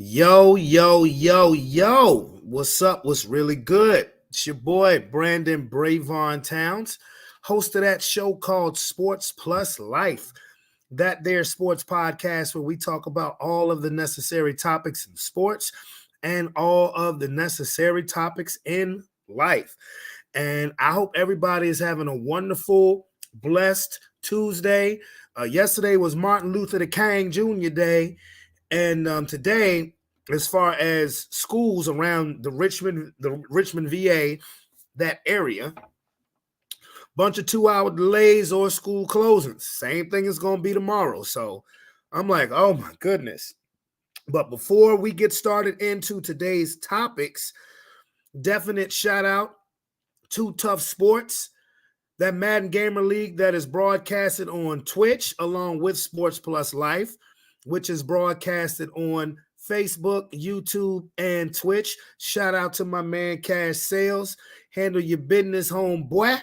Yo, yo, yo, yo. What's up? What's really good? It's your boy, Brandon Bravon Towns, host of that show called Sports Plus Life. That there sports podcast where we talk about all of the necessary topics in sports and all of the necessary topics in life. And I hope everybody is having a wonderful, blessed Tuesday. Yesterday was Martin Luther King Jr. Day. And today, as far as schools around the Richmond, VA, that area, bunch of 2-hour delays or school closings. Same thing is going to be tomorrow. So I'm like, oh my goodness. But before we get started into today's topics, definite shout out to Tough Sports, that Madden Gamer League that is broadcasted on Twitch along with Sports Plus Life, which is broadcasted on Facebook, YouTube, and Twitch. Shout out to my man Cash Sales. Handle your business, home boy.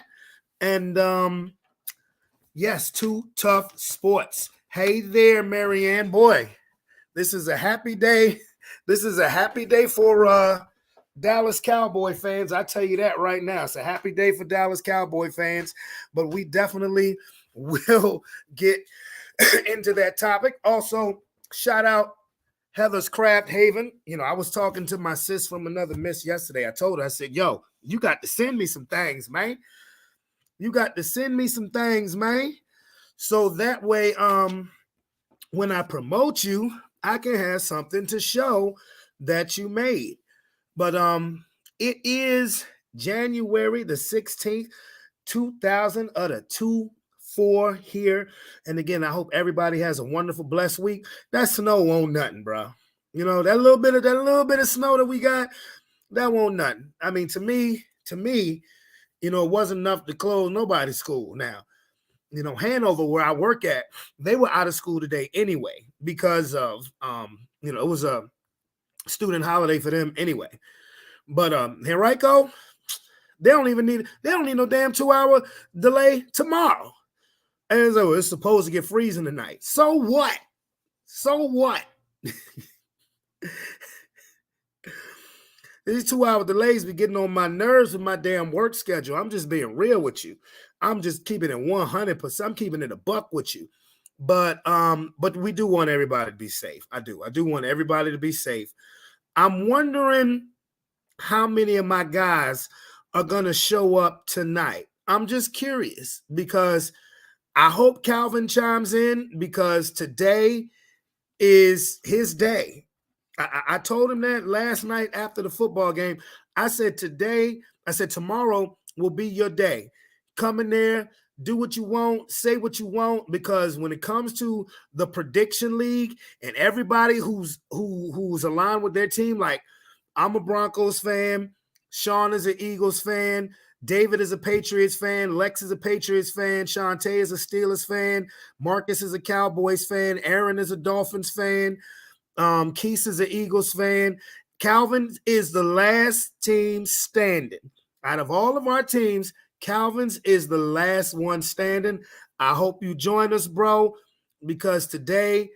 And yes, to Tough Sports. Hey there, Marianne. Boy, this is a happy day. This is a happy day for Dallas Cowboy fans. I tell you that right now. It's a happy day for Dallas Cowboy fans, but we definitely will get into that topic. Also, shout out Heather's Craft Haven. You know, I was talking to my sis from another miss yesterday. I told her, I said, yo, you got to send me some things, man. You got to send me some things, man. So that way, when I promote you, I can have something to show that you made. But it is January the 16th, 2000 of the 2-4 here. And again, I hope everybody has a wonderful, blessed week. That snow won't nothing, bro. You know, that little bit of snow that we got, that won't nothing. I mean, to me, you know, it wasn't enough to close nobody's school. Now, you know, Hanover, where I work at, they were out of school today anyway because of you know, it was a student holiday for them anyway. But Henrico, they don't need no damn 2-hour delay tomorrow. And so it's supposed to get freezing tonight. So what? These 2-hour delays be getting on my nerves with my damn work schedule. I'm just being real with you. I'm just keeping it 100%. I'm keeping it a buck with you. But we do want everybody to be safe. I do want everybody to be safe. I'm wondering how many of my guys are going to show up tonight. I'm just curious because I hope Calvin chimes in because today is his day. I told him that last night after the football game. I said tomorrow will be your day. Come in there, do what you want, say what you want, because when it comes to the prediction league and everybody who's aligned with their team, like I'm a Broncos fan, Sean is an Eagles fan, David is a Patriots fan, Lex is a Patriots fan, Shantae is a Steelers fan, Marcus is a Cowboys fan, Aaron is a Dolphins fan, Keith is an Eagles fan. Calvin is the last team standing. Out of all of our teams, Calvin's is the last one standing. I hope you join us, bro, because today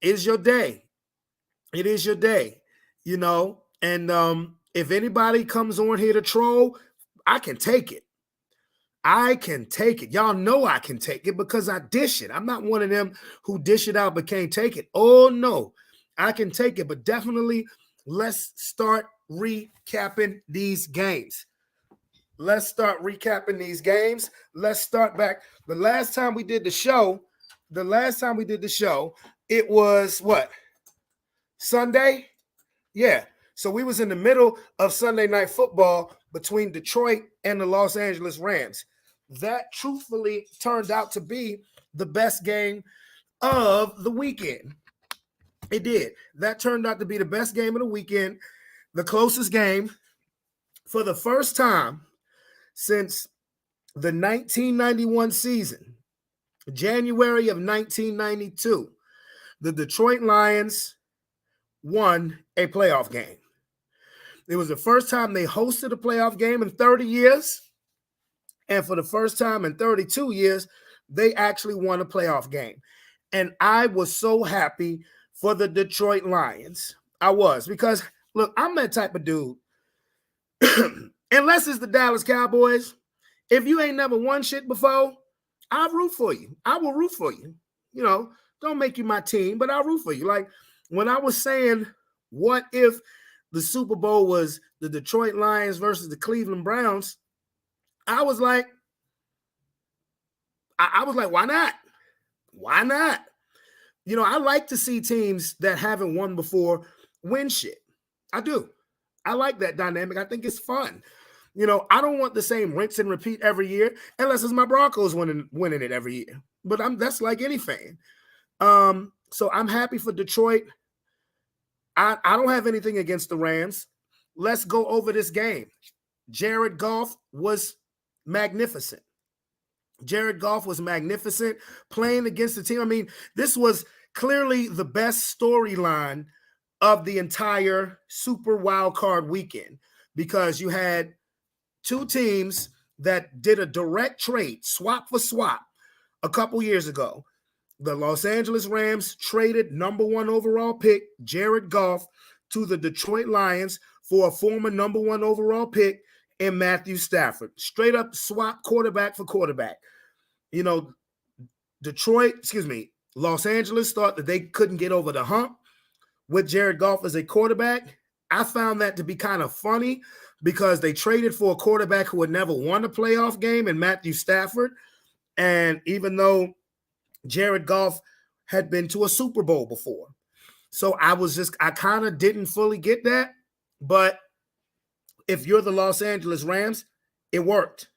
is your day. It is your day, you know. And if anybody comes on here to troll, I can take it. I can take it. Y'all know I can take it because I dish it. I'm not one of them who dish it out but can't take it. Oh, no. I can take it, but definitely let's start recapping these games. Let's start back. The last time we did the show, it was what? Sunday? Yeah. So we was in the middle of Sunday Night Football between Detroit and the Los Angeles Rams. That truthfully turned out to be the best game of the weekend. It did. That turned out to be the best game of the weekend, the closest game. For the first time since the 1991 season, January of 1992, the Detroit Lions won a playoff game. It was the first time they hosted a playoff game in 30 years. And for the first time in 32 years, they actually won a playoff game. And I was so happy for the Detroit Lions. I was, because look, I'm that type of dude. Unless it's the Dallas Cowboys, if you ain't never won shit before, I'll root for you. I will root for you. You know, don't make you my team, but I'll root for you. Like when I was saying, what if the Super Bowl was the Detroit Lions versus the Cleveland Browns? I was like, why not? Why not? You know, I like to see teams that haven't won before win shit. I do. I like that dynamic. I think it's fun. You know, I don't want the same rinse and repeat every year, unless it's my Broncos winning it every year. But that's like any fan. So I'm happy for Detroit. I don't have anything against the Rams. Let's go over this game. Jared Goff was magnificent. Jared Goff was magnificent playing against the team. I mean, this was clearly the best storyline of the entire Super Wild Card weekend, because you had two teams that did a direct trade, swap for swap, a couple years ago. The Los Angeles Rams traded number 1 overall pick Jared Goff to the Detroit Lions for a former number 1 overall pick in Matthew Stafford. Straight up swap quarterback for quarterback. You know, Los Angeles thought that they couldn't get over the hump with Jared Goff as a quarterback. I found that to be kind of funny, because they traded for a quarterback who had never won a playoff game in Matthew Stafford. And even though Jared Goff had been to a Super Bowl before. So I kind of didn't fully get that. But if you're the Los Angeles Rams, it worked.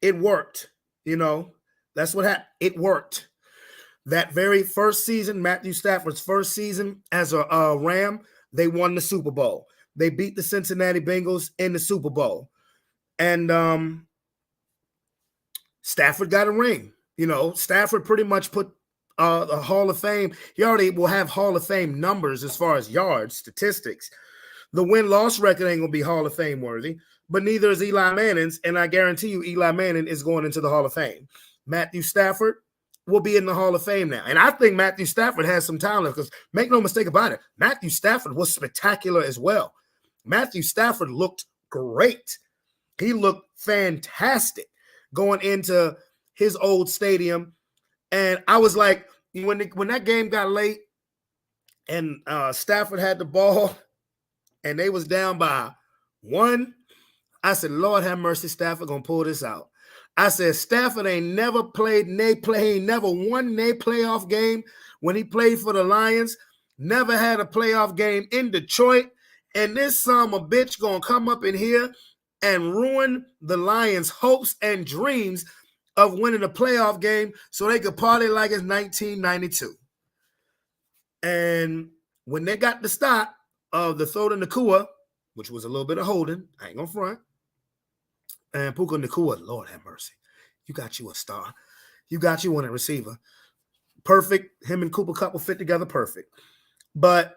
It worked. You know, that's what happened. It worked. That very first season, Matthew Stafford's first season as a Ram, they won the Super Bowl. They beat the Cincinnati Bengals in the Super Bowl. And Stafford got a ring. You know, Stafford pretty much put the Hall of Fame. He already will have Hall of Fame numbers as far as yards, statistics. The win-loss record ain't going to be Hall of Fame worthy, but neither is Eli Manning's, and I guarantee you Eli Manning is going into the Hall of Fame. Matthew Stafford will be in the Hall of Fame now. And I think Matthew Stafford has some talent, because make no mistake about it, Matthew Stafford was spectacular as well. Matthew Stafford looked great. He looked fantastic going into his old stadium. And I was like, when that game got late and Stafford had the ball and they was down by 1, I said, Lord have mercy, Stafford gonna pull this out. I said, Stafford ain't never played, he never won a playoff game when he played for the Lions, never had a playoff game in Detroit, and this son of a bitch gonna come up in here and ruin the Lions' hopes and dreams of winning a playoff game so they could party like it's 1992. And when they got the stop of the throw to Nakua, which was a little bit of holding, I ain't gonna front, and Puka Nakua, Lord have mercy, you got you a star. You got you on a receiver. Perfect. Him and Cooper Kupp will fit together perfect. But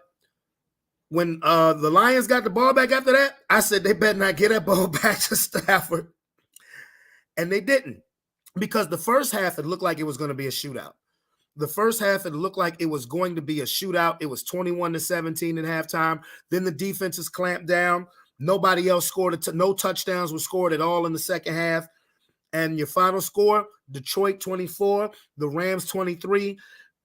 when the Lions got the ball back after that, I said they better not get that ball back to Stafford. And they didn't. Because the first half, it looked like it was going to be a shootout. The first half, it looked like it was going to be a shootout. It was 21-17 at halftime. Then the defenses clamped down. Nobody else scored. No touchdowns were scored at all in the second half. And your final score, Detroit 24, the Rams 23.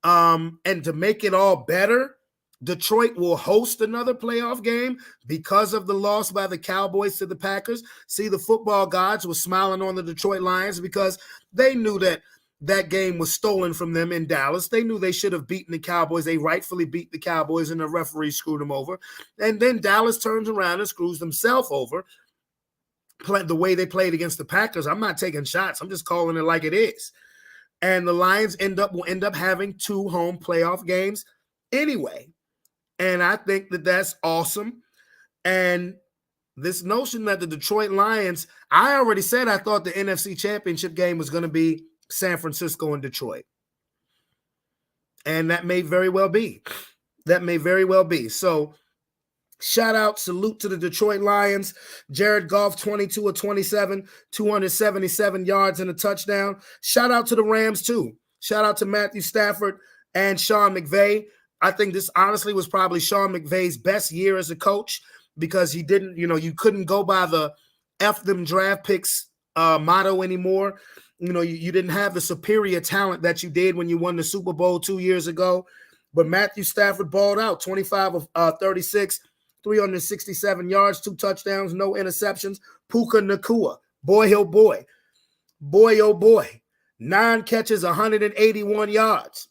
And to make it all better, Detroit will host another playoff game because of the loss by the Cowboys to the Packers. See, the football gods were smiling on the Detroit Lions because they knew that that game was stolen from them in Dallas. They knew they should have beaten the Cowboys. They rightfully beat the Cowboys, and the referee screwed them over. And then Dallas turns around and screws themselves over. The way they played against the Packers, I'm not taking shots. I'm just calling it like it is. And the Lions will end up having 2 home playoff games anyway. And I think that that's awesome. And this notion that the Detroit Lions, I already said I thought the NFC Championship game was going to be San Francisco and Detroit. And that may very well be. That may very well be. So shout out, salute to the Detroit Lions. Jared Goff, 22 of 27, 277 yards and a touchdown. Shout out to the Rams too. Shout out to Matthew Stafford and Sean McVay. I think this honestly was probably Sean McVay's best year as a coach because he didn't, you couldn't go by the F them draft picks motto anymore. You didn't have the superior talent that you did when you won the Super Bowl 2 years ago. But Matthew Stafford balled out, 25 of 36, 367 yards, 2 touchdowns, no interceptions. Puka Nacua, boy, oh boy. Boy, oh boy. 9 catches, 181 yards,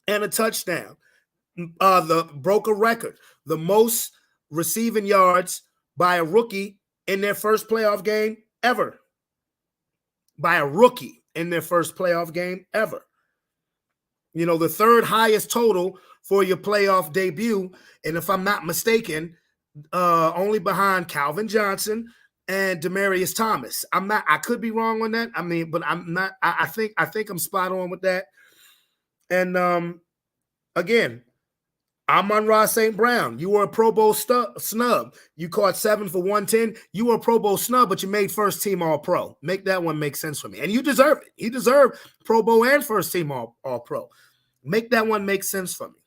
and a touchdown. Broke a record. The most receiving yards by a rookie in their first playoff game ever. By a rookie in their first playoff game ever. The third highest total for your playoff debut. And if I'm not mistaken, only behind Calvin Johnson and Demaryius Thomas. I could be wrong on that. But I'm not. I think I'm spot on with that. And again, Amon-Ra St. Brown, you were a Pro Bowl snub. You caught 7 for 110. You were a Pro Bowl snub, but you made first team All-Pro. Make that one make sense for me. And you deserve it. You deserve Pro Bowl and first team All-Pro. Make that one make sense for me.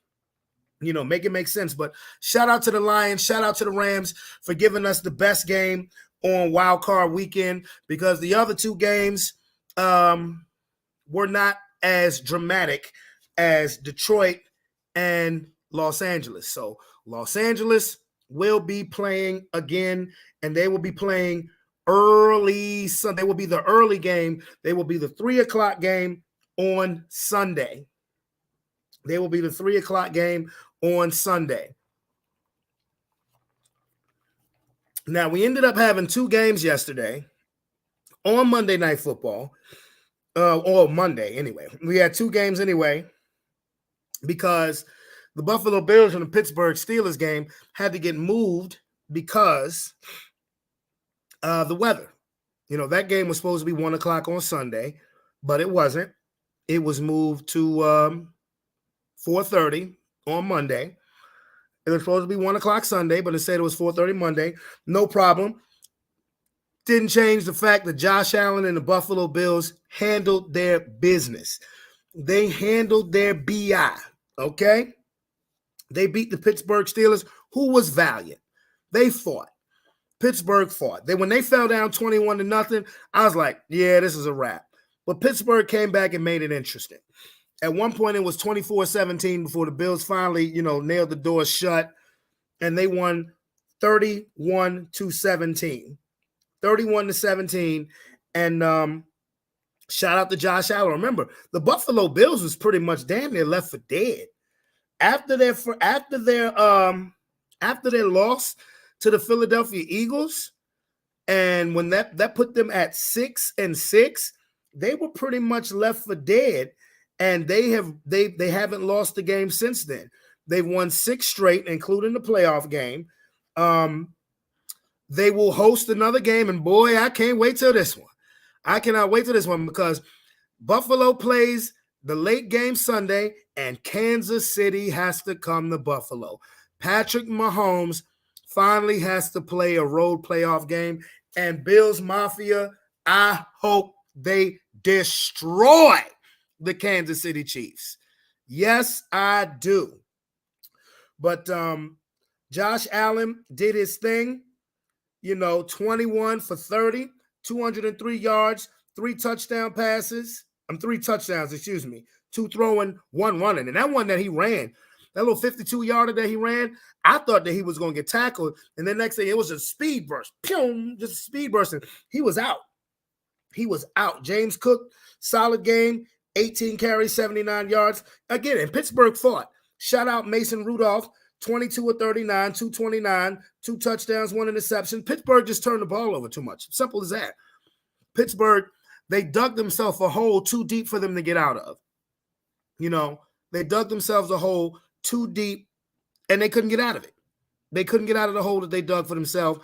Make it make sense. But shout out to the Lions. Shout out to the Rams for giving us the best game on Wild Card Weekend because the other 2 games were not as dramatic as Detroit and Los Angeles. So Los Angeles will be playing again, and they will be playing early. So they will be the early game. They will be the 3:00 game on Sunday. They will be the 3:00 game on Sunday. Now, we ended up having 2 games yesterday on Monday Night Football, or Monday anyway. We had 2 games anyway because the Buffalo Bills and the Pittsburgh Steelers game had to get moved because the weather. That game was supposed to be 1:00 on Sunday, but it wasn't. It was moved to 4:30 on Monday. It was supposed to be 1:00 Sunday, but instead it was 4:30 Monday. No problem. Didn't change the fact that Josh Allen and the Buffalo Bills handled their business. They handled their BI, okay? They beat the Pittsburgh Steelers, who was valiant. They fought. Pittsburgh fought. When they fell down 21-0, I was like, yeah, this is a wrap. But Pittsburgh came back and made it interesting. At one point, it was 24-17 before the Bills finally, nailed the door shut, and they won 31-17. 31-17, and shout out to Josh Allen. Remember, the Buffalo Bills was pretty much damn near left for dead after their loss to the Philadelphia Eagles, and when that put them at 6-6, they were pretty much left for dead. And they haven't lost a game since then. They've won 6 straight, including the playoff game. They will host another game, and boy, I can't wait till this one. I cannot wait till this one because Buffalo plays the late game Sunday, and Kansas City has to come to Buffalo. Patrick Mahomes finally has to play a road playoff game, and Bills Mafia, I hope they destroy the Kansas City Chiefs. Yes, I do. But Josh Allen did his thing, 21 for 30, 203 yards, 3 touchdown passes. 3 touchdowns, 2 throwing, 1 running. And that one that he ran, that little 52-yarder that he ran, I thought that he was going to get tackled. And then next thing, it was a speed burst. Pew, just a speed burst. And he was out. James Cook, solid game. 18 carries, 79 yards. Again, and Pittsburgh fought. Shout out Mason Rudolph, 22 of 39, 229, 2 touchdowns, 1 interception. Pittsburgh just turned the ball over too much. Simple as that. Pittsburgh, they dug themselves a hole too deep for them to get out of. They dug themselves a hole too deep, and they couldn't get out of it. They couldn't get out of the hole that they dug for themselves,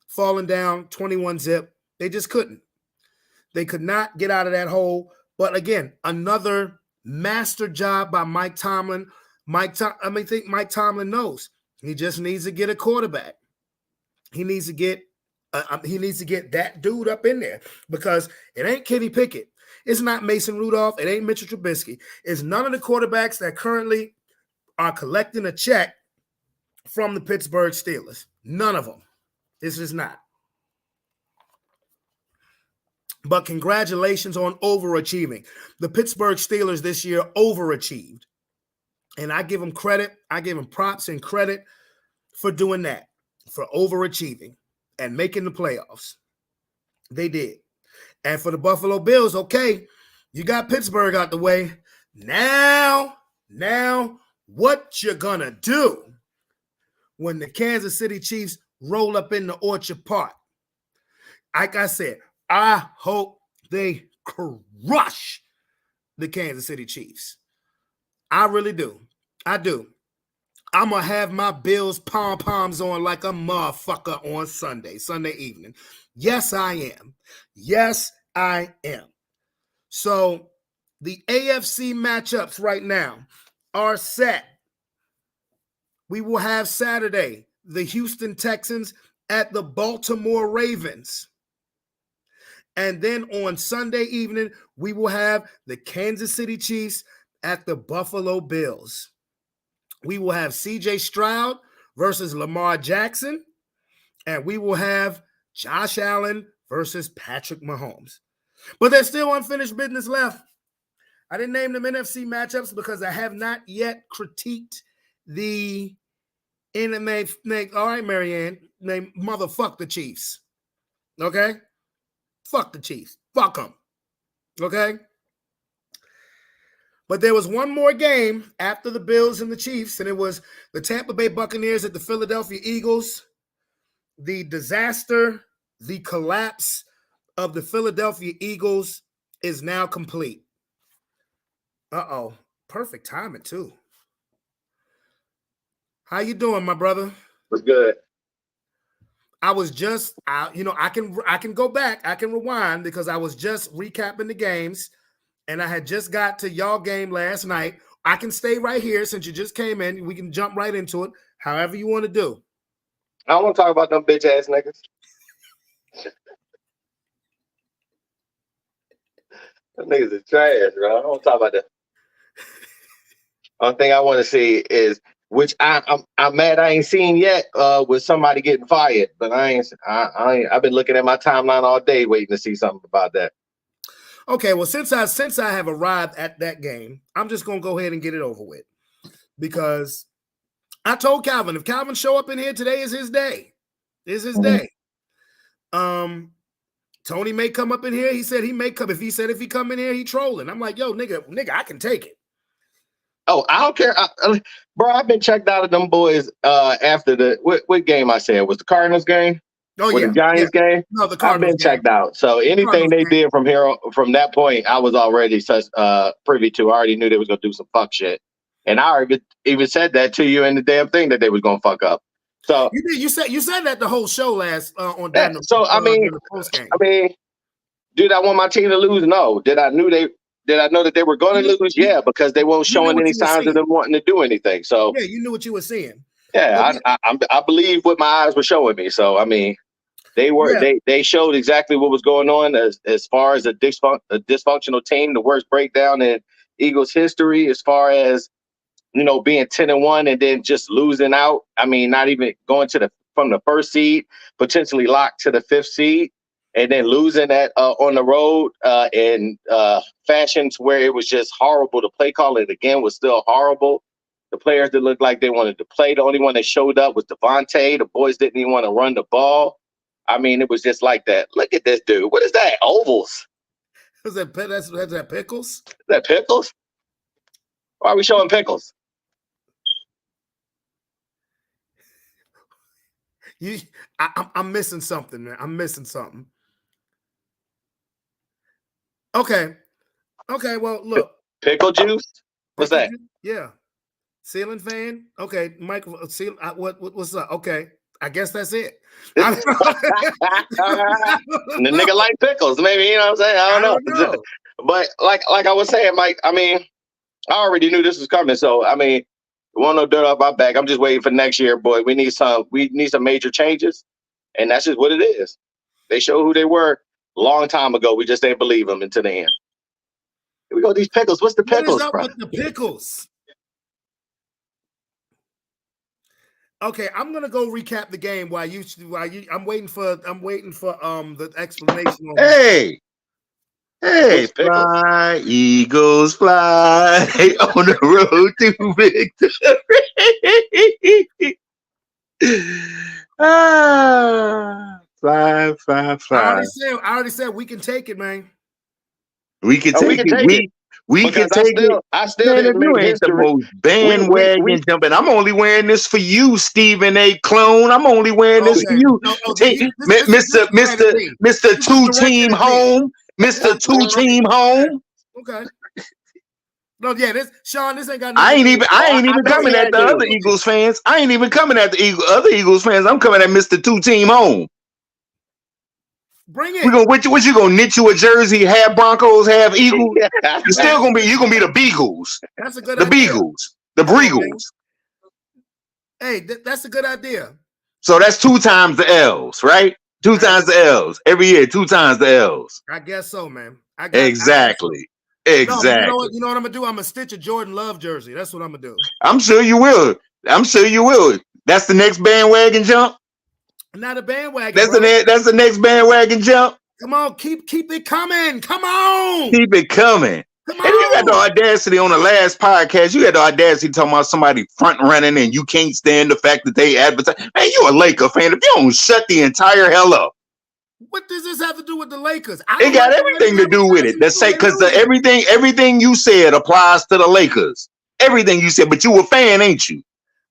falling down 21-zip. They just couldn't. They could not get out of that hole. But again, another master job by Mike Tomlin. I think Mike Tomlin knows he just needs to get a quarterback. He needs to get that dude up in there because it ain't Kenny Pickett. It's not Mason Rudolph. It ain't Mitchell Trubisky. It's none of the quarterbacks that currently are collecting a check from the Pittsburgh Steelers. None of them. This is not. But congratulations on overachieving. The Pittsburgh Steelers this year overachieved. And I give them credit. I give them props and credit for doing that, for overachieving and making the playoffs. They did. And for the Buffalo Bills, okay, you got Pittsburgh out the way. Now, what you gonna do when the Kansas City Chiefs roll up in the Orchard Park? Like I said, I hope they crush the Kansas City Chiefs. I really do. I do. I'm going to have my Bills pom-poms on like a motherfucker on Sunday evening. Yes, I am. Yes, I am. So the AFC matchups right now are set. We will have Saturday, the Houston Texans at the Baltimore Ravens. And then on Sunday evening, we will have the Kansas City Chiefs at the Buffalo Bills. We will have C.J. Stroud versus Lamar Jackson. And we will have Josh Allen versus Patrick Mahomes. But there's still unfinished business left. I didn't name them NFC matchups because I have not yet critiqued the enemy. All right, Marianne, name motherfuck the Chiefs. Okay? Fuck the Chiefs. Fuck them. Okay? But there was one more game after the Bills and the Chiefs, and it was the Tampa Bay Buccaneers at the Philadelphia Eagles. The disaster, the collapse of the Philadelphia Eagles is now complete. Uh-oh. Perfect timing, too. How you doing, my brother? What's good? I was just, I can go back. I can rewind because I was just recapping the games, and I had just got to y'all game last night. I can stay right here since you just came in. We can jump right into it, however you want to do. I don't want to talk about them bitch ass niggas. Them niggas is trash, bro. I don't want to talk about that. Only thing I want to see is, which I'm mad I ain't seen yet, with somebody getting fired. But I've been looking at my timeline all day waiting to see something about that. Okay, well, since I have arrived at that game, I'm just gonna go ahead and get it over with. Because I told Calvin, if Calvin show up in here today, is his day. Is his day. Tony may come up in here. He said he may come. If he come in here, he trolling. I'm like, yo, nigga, I can take it. Oh, I don't care, bro. I've been checked out of them boys after the what game I said was the Cardinals game. Oh yeah, the Giants game. No, the Cardinals. I've been checked out. So anything they did from that point, I was already privy to. I already knew they was gonna do some fuck shit, and I even said that to you in the damn thing that they was gonna fuck up. So you said that the whole show last on. Yeah, so I mean, did I want my team to lose? No. Did I know that they were going to lose? Yeah, because they weren't showing any signs of them wanting to do anything. So yeah, you knew what you were seeing. Yeah, I believe what my eyes were showing me. So I mean, they showed exactly what was going on as far as a dysfunctional team, the worst breakdown in Eagles history, as far as being 10-1 and then just losing out. I mean, not even going from the first seed, potentially locked to the 5th seed, and then losing that on the road in fashions where it was just horrible. The play calling again was still horrible. The players that looked like they wanted to play, the only one that showed up was Devontae. The boys didn't even want to run the ball. I mean, it was just like that. Look at this dude. What is that? Ovals. Is that pickles? Is that pickles? Why are we showing pickles? I'm missing something, man. I'm missing something. Okay. Well, look. Pickle juice? What's that? Yeah. Ceiling fan? Okay. Michael, what's up? Okay. I guess that's it. And the nigga like pickles. Maybe, you know what I'm saying? I don't know. But like I was saying, Mike, I mean, I already knew this was coming. So, I mean, want no dirt off my back. I'm just waiting for next year, boy. We need some major changes, and that's just what it is. They showed who they were a long time ago. We just didn't believe them until the end. Here we go. These pickles. What's the pickles, what is up bro? with the pickles? Okay, I'm gonna go recap the game while you. I'm waiting for the explanation on this. Hey, What's pickle? fly, Eagles fly on the road to victory. Fly, fly, fly. I already said we can take it, man. We can Oh, we take can it. take it We can because I take it. still I still Man, if didn't you make ain't the history. most We bandwagon jumping, I'm only wearing this for you, Stephen A. Clone. I'm only wearing this for Okay, you. no, Take this Mr. is Brandon Mr. B. Mr. This is Two directed Team at me. Home. This Mr. is Two Team Home. okay. No, yeah, Sean. This ain't got I nothing to ain't do even with I you. ain't I even know coming yeah, at I the do. other Eagles fans. I ain't even coming at the other Eagles fans. I'm coming at Mr. Two Team Home. Bring We it. gonna what you gonna knit you a jersey, half Broncos, half Eagles? You're still gonna be the Beagles. That's a good The idea. Beagles. The Come on, man. Breagles. Hey, that's a good idea. So that's 2 times the L's, right? Two I times guess, the L's. Every year, 2 times the L's. I guess so, man. I guess so. Exactly. No, but you know Exactly. what? You know what I'm gonna do? I'm gonna stitch a Jordan Love jersey. That's what I'm gonna do. I'm sure you will. I'm sure you will. That's the next bandwagon jump. Not a bandwagon, That's bro. the next bandwagon jump. Come on, keep it coming. Come on, Keep it coming. come And you got the on. audacity on the last podcast. You had the audacity talking about somebody front running and you can't stand the fact that they advertise. Man, you a Laker fan. If you don't shut the entire hell up. What does this have to do with the Lakers? I It don't got like somebody everything to do with it. advertising That's for say they because losing. everything you said applies to the Lakers. Everything you said, but you a fan, ain't you?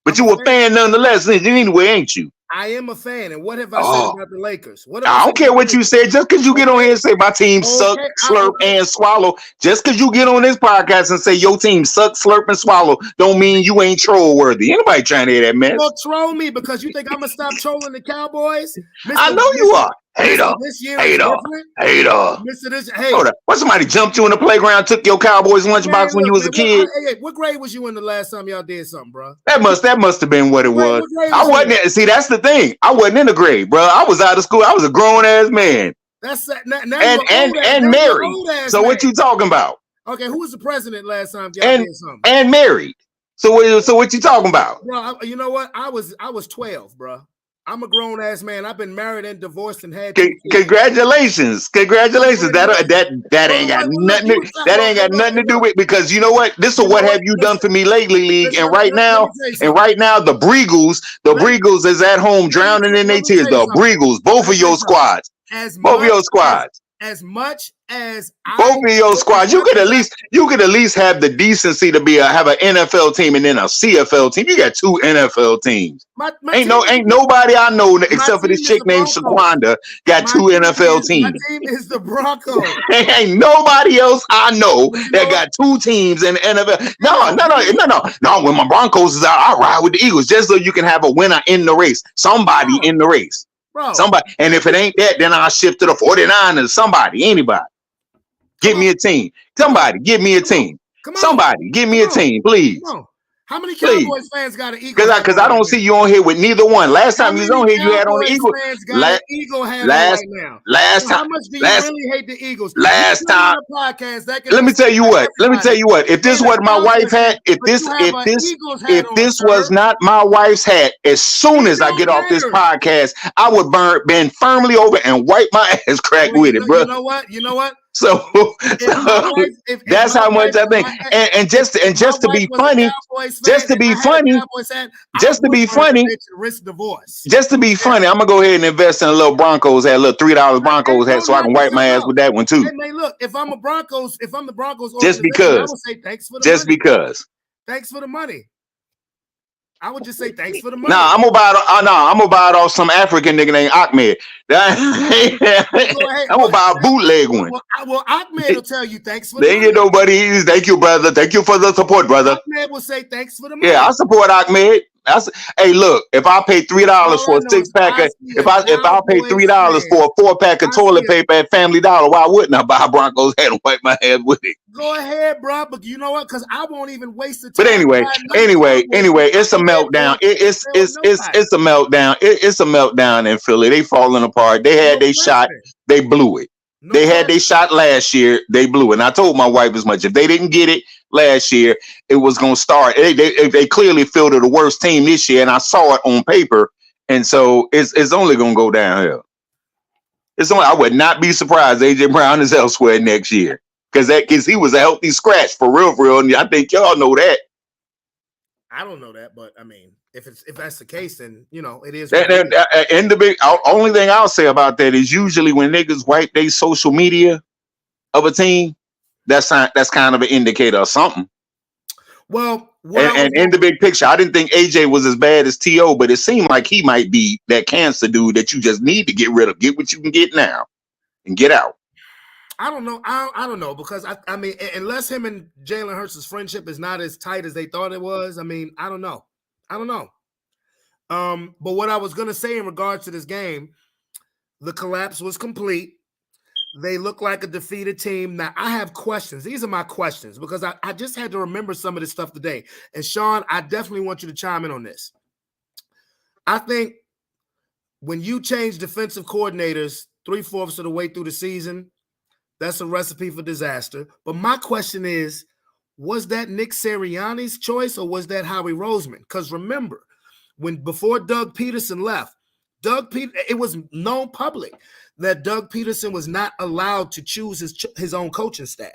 But I'm a you a fan nonetheless, anyway, ain't you? I am a fan. And what have I said Oh, about the Lakers? What have I I said don't care about the what you Lakers? said. Just because you get on here and say my team suck, Okay, slurp, and swallow. Just because you get on this podcast and say your team suck, slurp, and swallow, don't mean you ain't troll worthy. Anybody trying to hear that mess? Well, troll me because you think I'm gonna stop trolling the Cowboys, I know you are. Hater, This year is hater, different, hater. Mister. This hey, Hold up. What, somebody jumped you in the playground, took your Cowboys man, lunchbox when you look, was a man, kid? what grade was you in the last time y'all did something, bro? That must have been what it was. What grade I was you wasn't. in? See, that's the thing. I wasn't in the grade, bro. I was out of school. I was a grown ass man, That's now you're old ass. and Now you're married. old ass So man. what you talking about? Okay, who was the president last time y'all did something? And married. So what you talking about? Bro, you know what? I was 12, bro. I'm a grown ass man. I've been married and divorced and had 2 kids. Congratulations. That ain't got nothing to do with, because you know what? This is what have you done for me lately, League. And right now, the Breagles is at home drowning in their tears. The Breagles, both of your squads. Both of your squads. As much as both of your squads, you could at least have the decency to have an NFL team and then a CFL team. You got 2 NFL teams. Ain't nobody I know except for this chick named Shaquanda got 2 NFL teams. My team is the Broncos. Ain't nobody else I know that got 2 teams in the NFL. No. When my Broncos is out, I ride with the Eagles just so you can have a winner in the race. Somebody in the race. Bro. Somebody. And if it ain't that, then I'll shift to the 49ers. Anybody. Give me a team. Somebody give me a team. Somebody give me a team, please. How many Cowboys fans got an Eagle? Because I don't see you on here with neither one. Last time you was on here, you had on the Eagle. Last time. How much do you really hate the Eagles? Last time. Let me tell you what. If this was my wife's hat, if this was not my wife's hat, as soon as I get off this podcast, I would bend firmly over and wipe my ass crack with it, bro. You know what? So that's how much I think. And just to be funny, I'm gonna go ahead and invest in a little Broncos hat, a little $3 Broncos hat, so I can wipe my ass with that one too. Hey, look, if I'm the Broncos, just because, I would say thanks for the money. Because. Thanks for the money. I would just say thanks for the money. I'm gonna buy it off some African nigga named Ahmed. I'm gonna buy a bootleg one. Well, Ahmed will tell you thanks for the money. Nobody. Thank you, brother. Thank you for the support, brother. Ahmed will say thanks for the money. Yeah, I support Ahmed. Hey, look, if I pay $3 for a 6-pack, if I pay $3 for a 4-pack of toilet paper at Family Dollar, why wouldn't I buy a Broncos hat and wipe my head with it? Go ahead, bro. But you know what? Because I won't even waste the time. But anyway, it's a meltdown. It's a meltdown. It's a meltdown in Philly. They falling apart. They had their shot. They blew it. No They had question. their shot last year. They blew, and I told my wife as much. If they didn't get it last year, it was going to start. They clearly fielded the worst team this year, and I saw it on paper. And so it's only going to go downhill. I would not be surprised AJ Brown is elsewhere next year because he was a healthy scratch for real, and I think y'all know that. I don't know that, but I mean, if that's the case, then it is. And the big only thing I'll say about that is usually when niggas wipe their social media of a team, that's kind of an indicator of something. Well, and in the big picture, I didn't think AJ was as bad as T.O., but it seemed like he might be that cancer dude that you just need to get rid of. Get what you can get now and get out. I don't know. I don't know because I mean, unless him and Jalen Hurts' friendship is not as tight as they thought it was. I mean, I don't know. But what I was gonna say in regards to this game, the collapse was complete. They look like a defeated team. Now, I have questions. These are my questions because I just had to remember some of this stuff today. And Sean, I definitely want you to chime in on this. I think when you change defensive coordinators 3/4 of the way through the season, that's a recipe for disaster. But my question is, was that Nick Sirianni's choice or was that Howie Roseman? Because remember, before Doug Peterson left, it was known public that Doug Peterson was not allowed to choose his own coaching staff.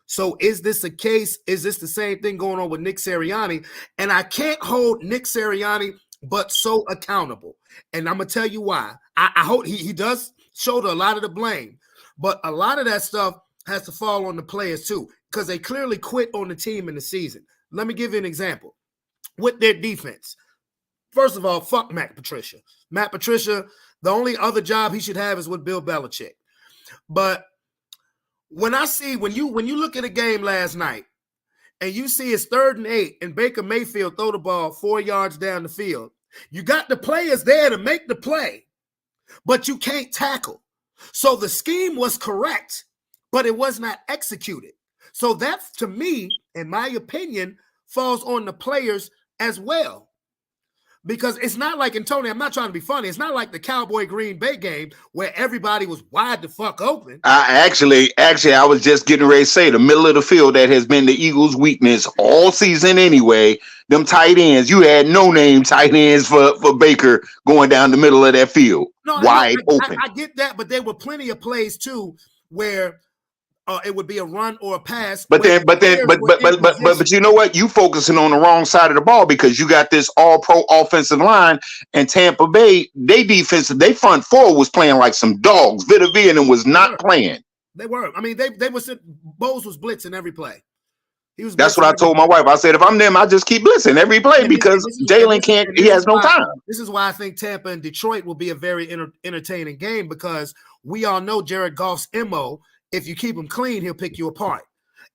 So is this a case? Is this the same thing going on with Nick Sirianni? And I can't hold Nick Sirianni but so accountable. And I'm going to tell you why. I hope he does shoulder a lot of the blame, but a lot of that stuff has to fall on the players too because they clearly quit on the team in the season. Let me give you an example. With their defense, first of all, fuck Matt Patricia. Matt Patricia, the only other job he should have is with Bill Belichick. But when you look at a game last night and you see it's 3rd and 8 and Baker Mayfield throw the ball 4 yards down the field, you got the players there to make the play, but you can't tackle. So the scheme was correct, but it was not executed. So that, to me, in my opinion, falls on the players as well. Because it's not like, and Tony, I'm not trying to be funny, it's not like the Cowboy Green Bay game where everybody was wide the fuck open. Actually, I was just getting ready to say the middle of the field that has been the Eagles' weakness all season anyway. Them tight ends, you had no-name tight ends for Baker going down the middle of that field, wide open. I get that, but there were plenty of plays too where it would be a run or a pass. But you know what? You focusing on the wrong side of the ball because you got this all-pro offensive line and Tampa Bay, they front four was playing like some dogs. Vita Vea was not playing. They were. I mean, they were. Bowles was blitzing every play. That's what I told my wife. I said, if I'm them, I just keep blitzing every play because Jalen can't. He has no time. This is why I think Tampa and Detroit will be a very entertaining game because we all know Jared Goff's MO. If you keep him clean, he'll pick you apart.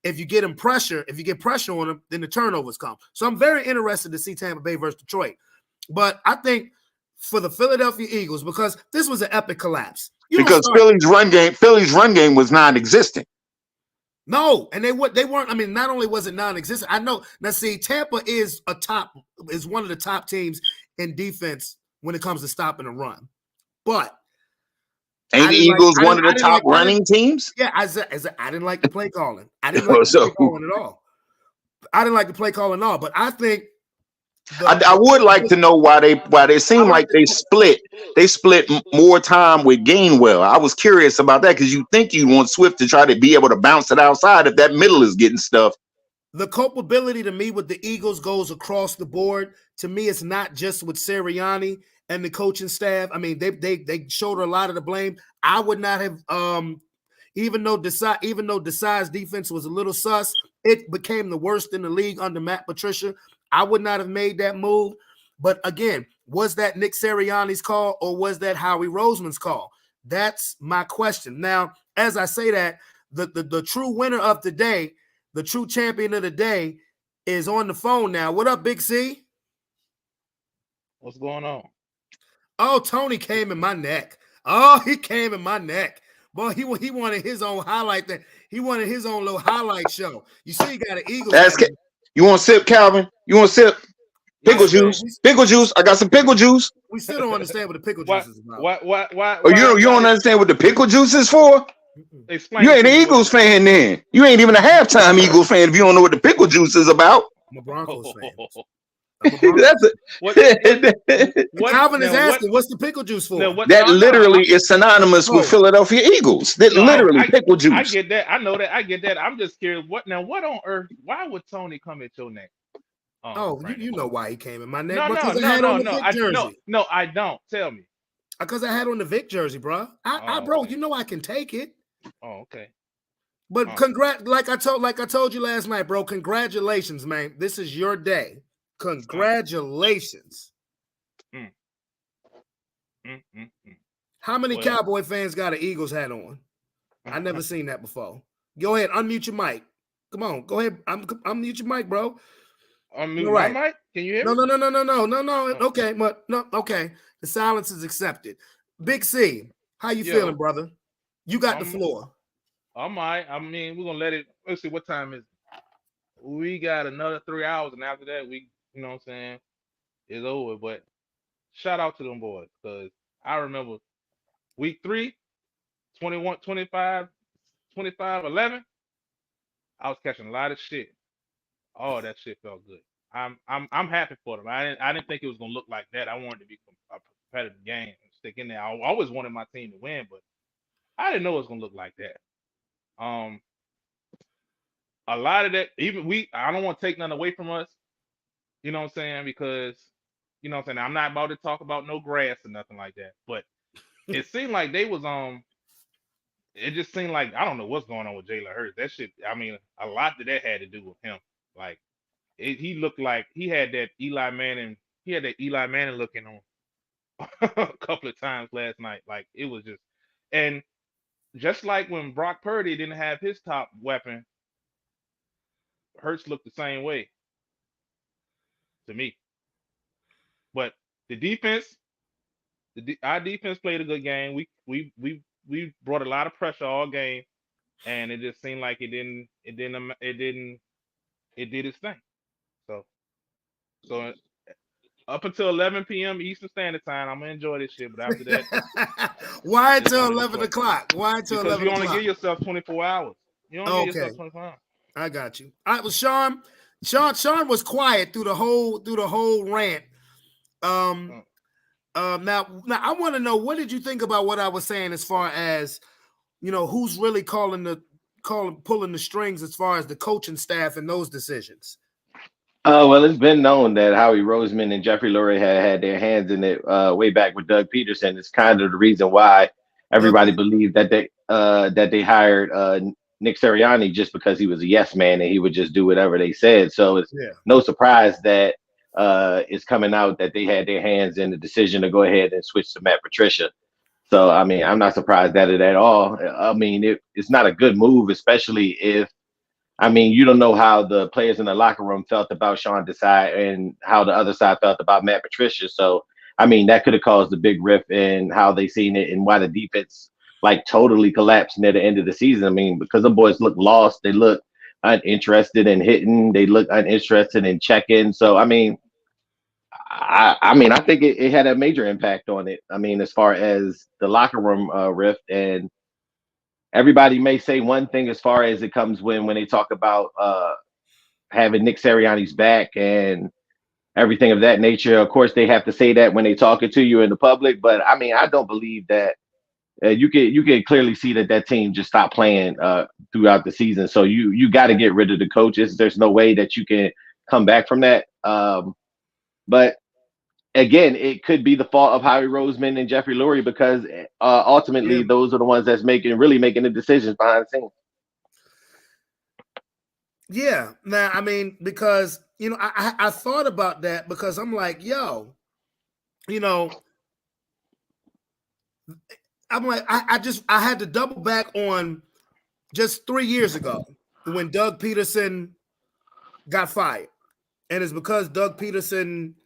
If you get pressure on him, then the turnovers come. So I'm very interested to see Tampa Bay versus Detroit. But I think for the Philadelphia Eagles, because this was an epic collapse. Because Philly's run game was non-existent. No, and they weren't. I mean, not only was it non-existent, I know. Now, see, Tampa is one of the top teams in defense when it comes to stopping a run. But ain't the Eagles one of the top running teams? Yeah, I didn't like the play calling. I didn't like the play calling at all. I didn't like the play calling at all. But I think I would like to know why they seem like they split more time with Gainwell. I was curious about that because you think you want Swift to try to be able to bounce it outside if that middle is getting stuff. The culpability to me with the Eagles goes across the board. To me, it's not just with Sirianni and the coaching staff. I mean, they shoulder a lot of the blame. I would not have, even though Desai's defense was a little sus, it became the worst in the league under Matt Patricia. I would not have made that move. But again, was that Nick Sirianni's call or was that Howie Roseman's call? That's my question. Now, as I say that, the true winner of the day, the true champion of the day is on the phone now. What up, Big C? What's going on? Oh, Tony came in my neck. Oh, he came in my neck. Boy, he wanted his own highlight. He wanted his own little highlight show. You see, he got an Eagles. You want to sip, Calvin? You want to sip? Pickle juice. Pickle juice. I got some pickle juice. We still don't understand what the pickle juice is about. Why? Oh, you don't understand what the pickle juice is for? Explain You it ain't to an me. Eagles fan then. You ain't even a halftime Eagles fan if you don't know what the pickle juice is about. I'm a Broncos fan. I'm a Broncos. That's what what Calvin is now? What asking, what's the pickle juice now? for? What? that No, literally is synonymous with Oh, Philadelphia Eagles. That no. literally pickle I juice. get that. I know that. I get that. I'm just curious. What now? What on earth? Why would Tony come at your neck? you Brandon. know why he came in my neck? No, no, Because I no, had on no, the no. Vic jersey. No. I don't. Tell me. Because I had on the Vic jersey, bro. Bro, Okay. you know I can take it. Oh, okay. But like I told you last night, bro. Congratulations, man. This is your day. Congratulations. Mm, mm, mm, mm. How many Well, Cowboy fans got an Eagles hat on? I never seen that before. Go ahead, unmute your mic. Come on, go ahead. Unmute your mic, bro. unmute All my right. mic. Can you hear No, me? no. Okay, but no, okay. The silence is accepted. Big C, how you feeling, Yo, brother? You got the I'm floor. I'm all right. I mean, we're gonna let it. Let's see what time is it? We got another 3 hours, and after that, you know what I'm saying, it's over. But shout out to them boys, because I remember week 3, 21, 25, 25, 11. I was catching a lot of shit. Oh, that shit felt good. I'm happy for them. I didn't think it was gonna look like that. I wanted to be a competitive game and stick in there. I always wanted my team to win, but I didn't know it was gonna look like that. Um, a lot of that, even I don't want to take nothing away from us. You know what I'm saying? Because you know what I'm saying. I'm not about to talk about no grass or nothing like that. But it seemed like they was It just seemed like I don't know what's going on with Jalen Hurts. That shit. I mean, a lot of that had to do with him. Like he looked like he had that Eli Manning. He had that Eli Manning looking on a couple of times last night. Like it was just, and just like when Brock Purdy didn't have his top weapon, Hurts looked the same way to me. But the defense, our defense played a good game. We brought a lot of pressure all game, and it just seemed like it did its thing. So so up until 11 p.m. Eastern Standard Time, I'm gonna enjoy this shit. But after that, Why it's until gonna 11 destroy. o'clock? Why until Because 11 you only o'clock? give yourself 24 hours. You only give Okay, yourself 24 hours. I got you. All right, well, Sean was quiet through the whole rant. Um, now I want to know, what did you think about what I was saying as far as, who's really pulling the strings as far as the coaching staff and those decisions? Oh, well, it's been known that Howie Roseman and Jeffrey Lurie had their hands in it way back with Doug Peterson. It's kind of the reason why everybody Okay. believed that they hired Nick Sirianni, just because he was a yes man and he would just do whatever they said. So it's Yeah. no surprise that it's coming out that they had their hands in the decision to go ahead and switch to Matt Patricia. So I mean, I'm not surprised at it at all. I mean, it's not a good move, especially if, I mean, you don't know how the players in the locker room felt about Sean Desai and how the other side felt about Matt Patricia. So, I mean, that could have caused a big rift in how they seen it and why the defense like totally collapsed near the end of the season. I mean, because the boys look lost, they look uninterested in hitting, they look uninterested in checking. So, I mean, I think it had a major impact on it. I mean, as far as the locker room rift, and everybody may say one thing as far as it comes when they talk about having Nick Sirianni's back and everything of that nature. Of course, they have to say that when they talking to you in the public, but I mean, I don't believe that. You can clearly see that team just stopped playing throughout the season. So you got to get rid of the coaches. There's no way that you can come back from that. But again, it could be the fault of Howie Roseman and Jeffrey Lurie, because Yeah. ultimately those are the ones that's really making the decisions behind the scenes. Yeah. Now, I mean, because I thought about that, because I'm like, yo, you know, I'm like, I had to double back on just 3 years ago when Doug Peterson got fired. And it's because Doug Peterson,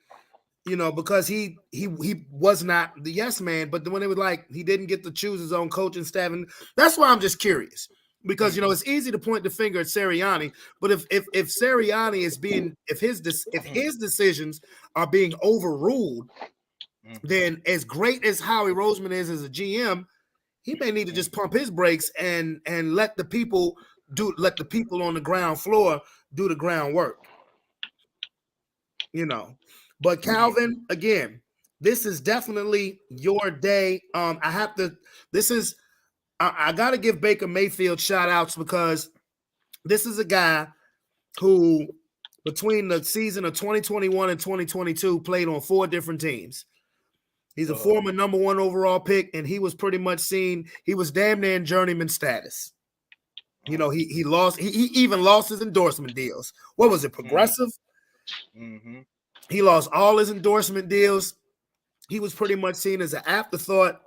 because he was not the yes man, but when it was like he didn't get to choose his own coaching staff, and that's why I'm just curious, because it's easy to point the finger at Sirianni, but if Sirianni is being if his decisions are being overruled, then as great as Howie Roseman is as a GM, He may need to just pump his brakes and let the people on the ground floor do the groundwork. But Calvin, again, this is definitely your day. I got to give Baker Mayfield shout outs because this is a guy who, between the season of 2021 and 2022, played on 4 different teams. He's a former number 1 overall pick, and he was pretty much he was damn near in journeyman status. He even lost his endorsement deals. What was it, Progressive? Mm-hmm. He lost all his endorsement deals. He was pretty much seen as an afterthought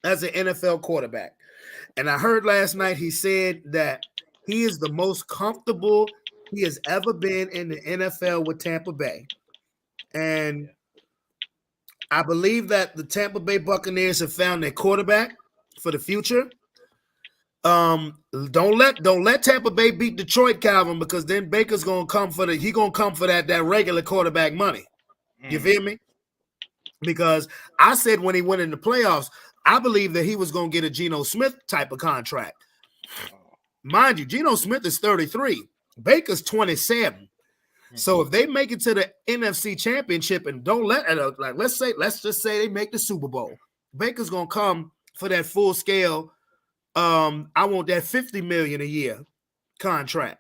as an NFL quarterback. And I heard last night he said that he is the most comfortable he has ever been in the NFL with Tampa Bay. And I believe that the Tampa Bay Buccaneers have found their quarterback for the future. Don't let Tampa Bay beat Detroit, Calvin, because then Baker's gonna come for that regular quarterback money. You feel me? Because I said when he went in the playoffs, I believe that he was gonna get a Geno Smith type of contract. Mind you, Geno Smith is 33, Baker's 27. So if they make it to the NFC Championship and don't let's just say they make the Super Bowl, Baker's gonna come for that full scale. I want that $50 million a year contract.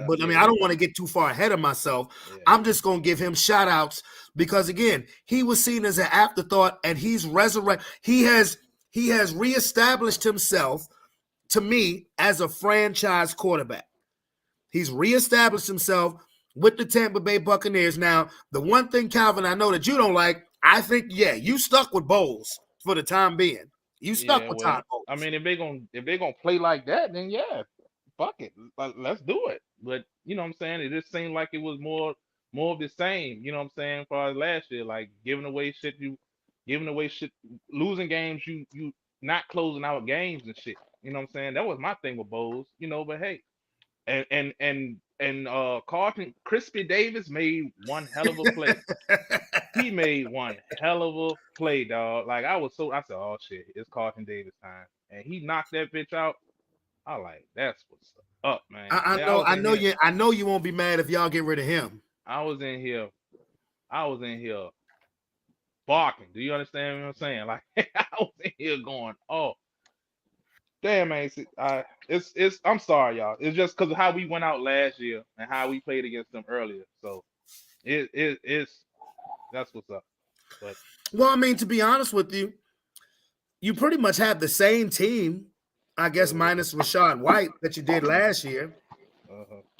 But I mean, I don't want to get too far ahead of myself. Yeah. I'm just gonna give him shout outs because again, he was seen as an afterthought, and he's resurrected. He has reestablished himself to me as a franchise quarterback. He's reestablished himself with the Tampa Bay Buccaneers. Now, the one thing, Calvin, I know that you don't like, I think, you stuck with Bowles for the time being. You stuck with Todd Bowles. I mean, if they're gonna play like that, then fuck it, let's do it. But you know what I'm saying? It just seemed like it was more of the same. You know what I'm saying? For last year, like giving away shit, losing games, you not closing out games and shit. You know what I'm saying? That was my thing with Bowles. But hey. And Carlton Crispy Davis made one hell of a play. He made one hell of a play, dog. Like I said, oh shit, it's Carlton Davis time, and he knocked that bitch out. I like that's what's up, man. I know you won't be mad if y'all get rid of him. I was in here barking. Do you understand what I'm saying? Like I was in here going, oh. Damn, man, it's I'm sorry, y'all. It's just because of how we went out last year and how we played against them earlier. So it's that's what's up. But well, I mean, to be honest with you, you pretty much have the same team, I guess, minus Rachaad White that you did last year.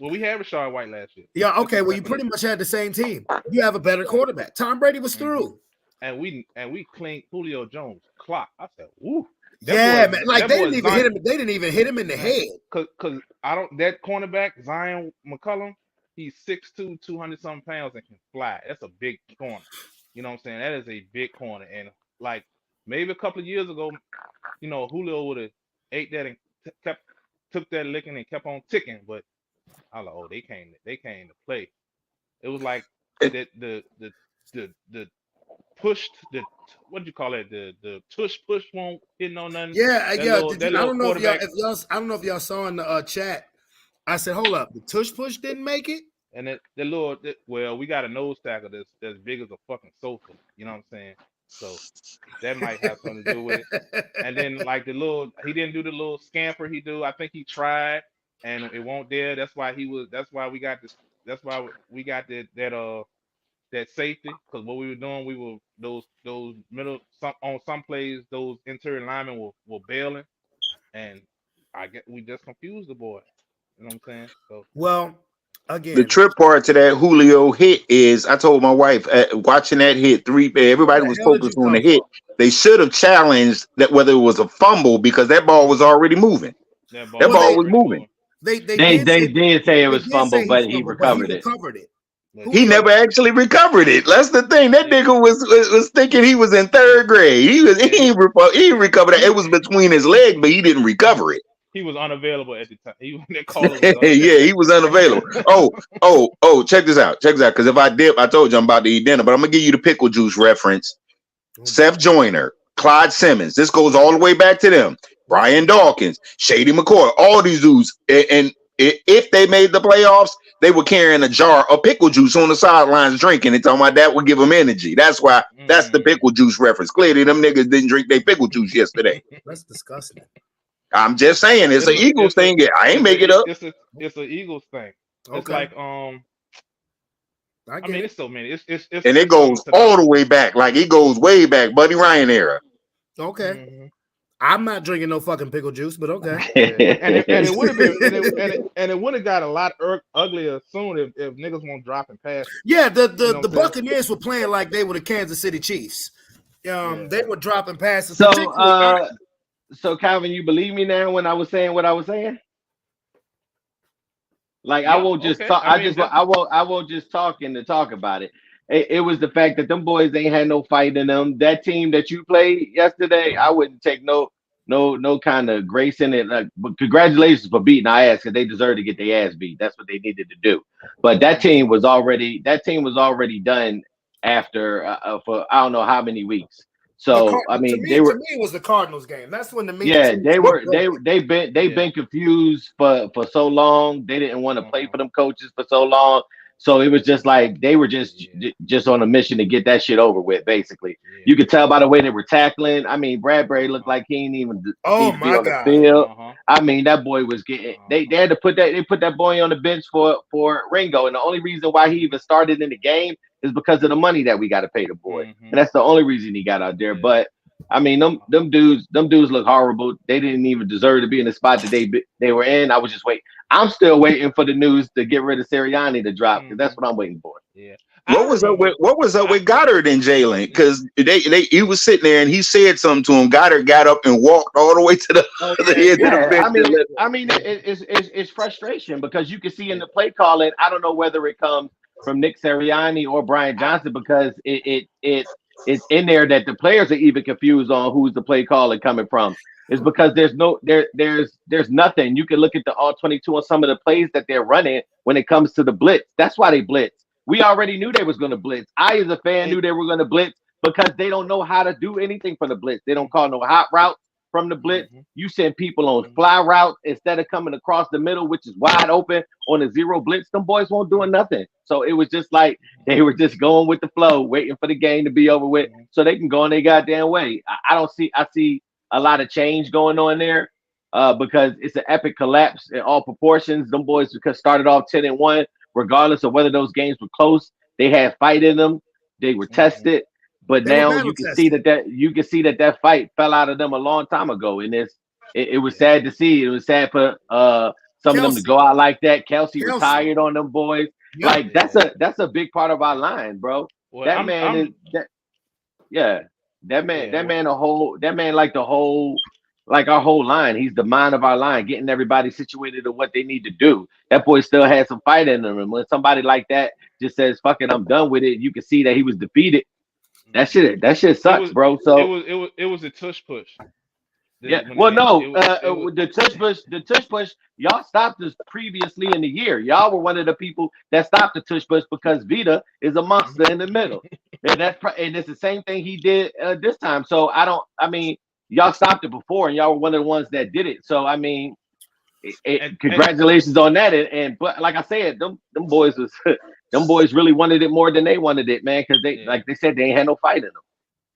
Well, we had Rachaad White last year. Yeah, okay. Well, you pretty much had the same team. You have a better quarterback. Tom Brady was through. And we cleaned Julio Jones' clock. I said, "Ooh." Man. Like they didn't even hit him. They didn't even hit him in the head. Cause that cornerback Zion McCollum, he's 6'2", 200-something pounds and can fly. That's a big corner. You know what I'm saying? That is a big corner. And like maybe a couple of years ago, Julio would have ate that and took that licking and kept on ticking. But I was like, oh, they came to play. It was like the pushed the what do you call it? The push won't hit no nothing. Yeah. I don't know if y'all saw in the chat. I said, hold up, the tush push didn't make it. And we got a nose tackle that's big as a fucking sofa. You know what I'm saying? So that might have something to do with it. And then like he didn't do the little scamper he do. I think he tried and it won't there. That's why we got that safety, because what we were doing, we were those middle on some plays, those interior linemen were bailing, and we just confused the boy. You know what I'm saying? So well, again, the trip part to that Julio hit is I told my wife watching that hit everybody was focused on the hit. They should have challenged that whether it was a fumble because that ball was already moving. That ball was moving. They did say it was fumble, but he recovered it. He never actually recovered it. That's the thing. That nigga was thinking he was in third grade. He recovered it. It was between his legs, but he didn't recover it. He was unavailable at the time. He was unavailable. Check this out. Because if I dip, I told you I'm about to eat dinner, but I'm gonna give you the pickle juice reference. Seth Joyner, Clyde Simmons. This goes all the way back to them. Brian Dawkins, Shady McCoy, all these dudes. And if they made the playoffs, they were carrying a jar of pickle juice on the sidelines drinking and talking about that would give them energy. That's why that's the pickle juice reference. Clearly, them niggas didn't drink their pickle juice yesterday. That's disgusting. I'm just saying, it's an Eagles thing. I ain't make it up. It's an Eagles thing. Okay. It's like I mean, it's so many. It's and it goes all the way back. Like it goes way back, Buddy Ryan era. Okay. Mm-hmm. I'm not drinking no fucking pickle juice, but okay. and it would have been, and it would have got a lot uglier soon if niggas won't drop and pass. Yeah, the Buccaneers were playing like they were the Kansas City Chiefs. They were dropping passes. So Calvin, you believe me now when I was saying what I was saying? Like I won't just talk. I won't just talking to talk about it. It was the fact that them boys ain't had no fight in them. That team that you played yesterday, I wouldn't take no kind of grace in it. Like, but congratulations for beating our ass because they deserve to get their ass beat. That's what they needed to do. But that team was already done after for I don't know how many weeks. So I mean, to me it was the Cardinals game. That's when they've been confused for so long. They didn't want to play for them coaches for so long. So it was just like they were just on a mission to get that shit over with. Basically, you could tell by the way they were tackling. I mean, Bradbury looked like he ain't even on the field. I mean, that boy was getting. They had to put that boy on the bench for Ringo, and the only reason why he even started in the game is because of the money that we got to pay the boy, and that's the only reason he got out there. But I mean, them dudes look horrible. They didn't even deserve to be in the spot that they were in. I was just waiting. I'm still waiting for the news to get rid of Sirianni to drop because that's what I'm waiting for. Yeah. What was up with Goddard and Jalen? Because he was sitting there and he said something to him. Goddard got up and walked all the way to the other end of the bench. I mean, it's frustration because you can see in the play calling. I don't know whether it comes from Nick Sirianni or Brian Johnson because it's in there that the players are even confused on who's the play caller coming from. It's because there's nothing. You can look at the all 22 on some of the plays that they're running when it comes to the blitz. That's why they blitz. We already knew they was going to blitz. I, as a fan, knew they were going to blitz because they don't know how to do anything for the blitz. They don't call no hot routes from the blitz. You send people on fly routes instead of coming across the middle, which is wide open on a zero blitz. Them boys won't do nothing. So it was just like they were just going with the flow, waiting for the game to be over with so they can go on their goddamn way. I see a lot of change going on there because it's an epic collapse in all proportions. Them boys started off 10-1, regardless of whether those games were close. They had fight in them. They were tested, but now you can see that fight fell out of them a long time ago. And it was sad to see. It was sad for some of them to go out like that. Kelsey retired on them boys. Like that's a big part of our line, bro. Well, that man like our whole line. He's the mind of our line, getting everybody situated to what they need to do. That boy still had some fight in him. And when somebody like that just says, fuck it, I'm done with it, you can see that he was defeated. That shit sucks, bro. So it was a tush push. The tush push, y'all stopped us previously in the year. Y'all were one of the people that stopped the tush push because Vita is a monster in the middle. And it's the same thing he did this time. So y'all stopped it before and y'all were one of the ones that did it. So I mean, congratulations on that. But like I said, them boys was them boys really wanted it more than they wanted it, man, because like they said, they ain't had no fight in them.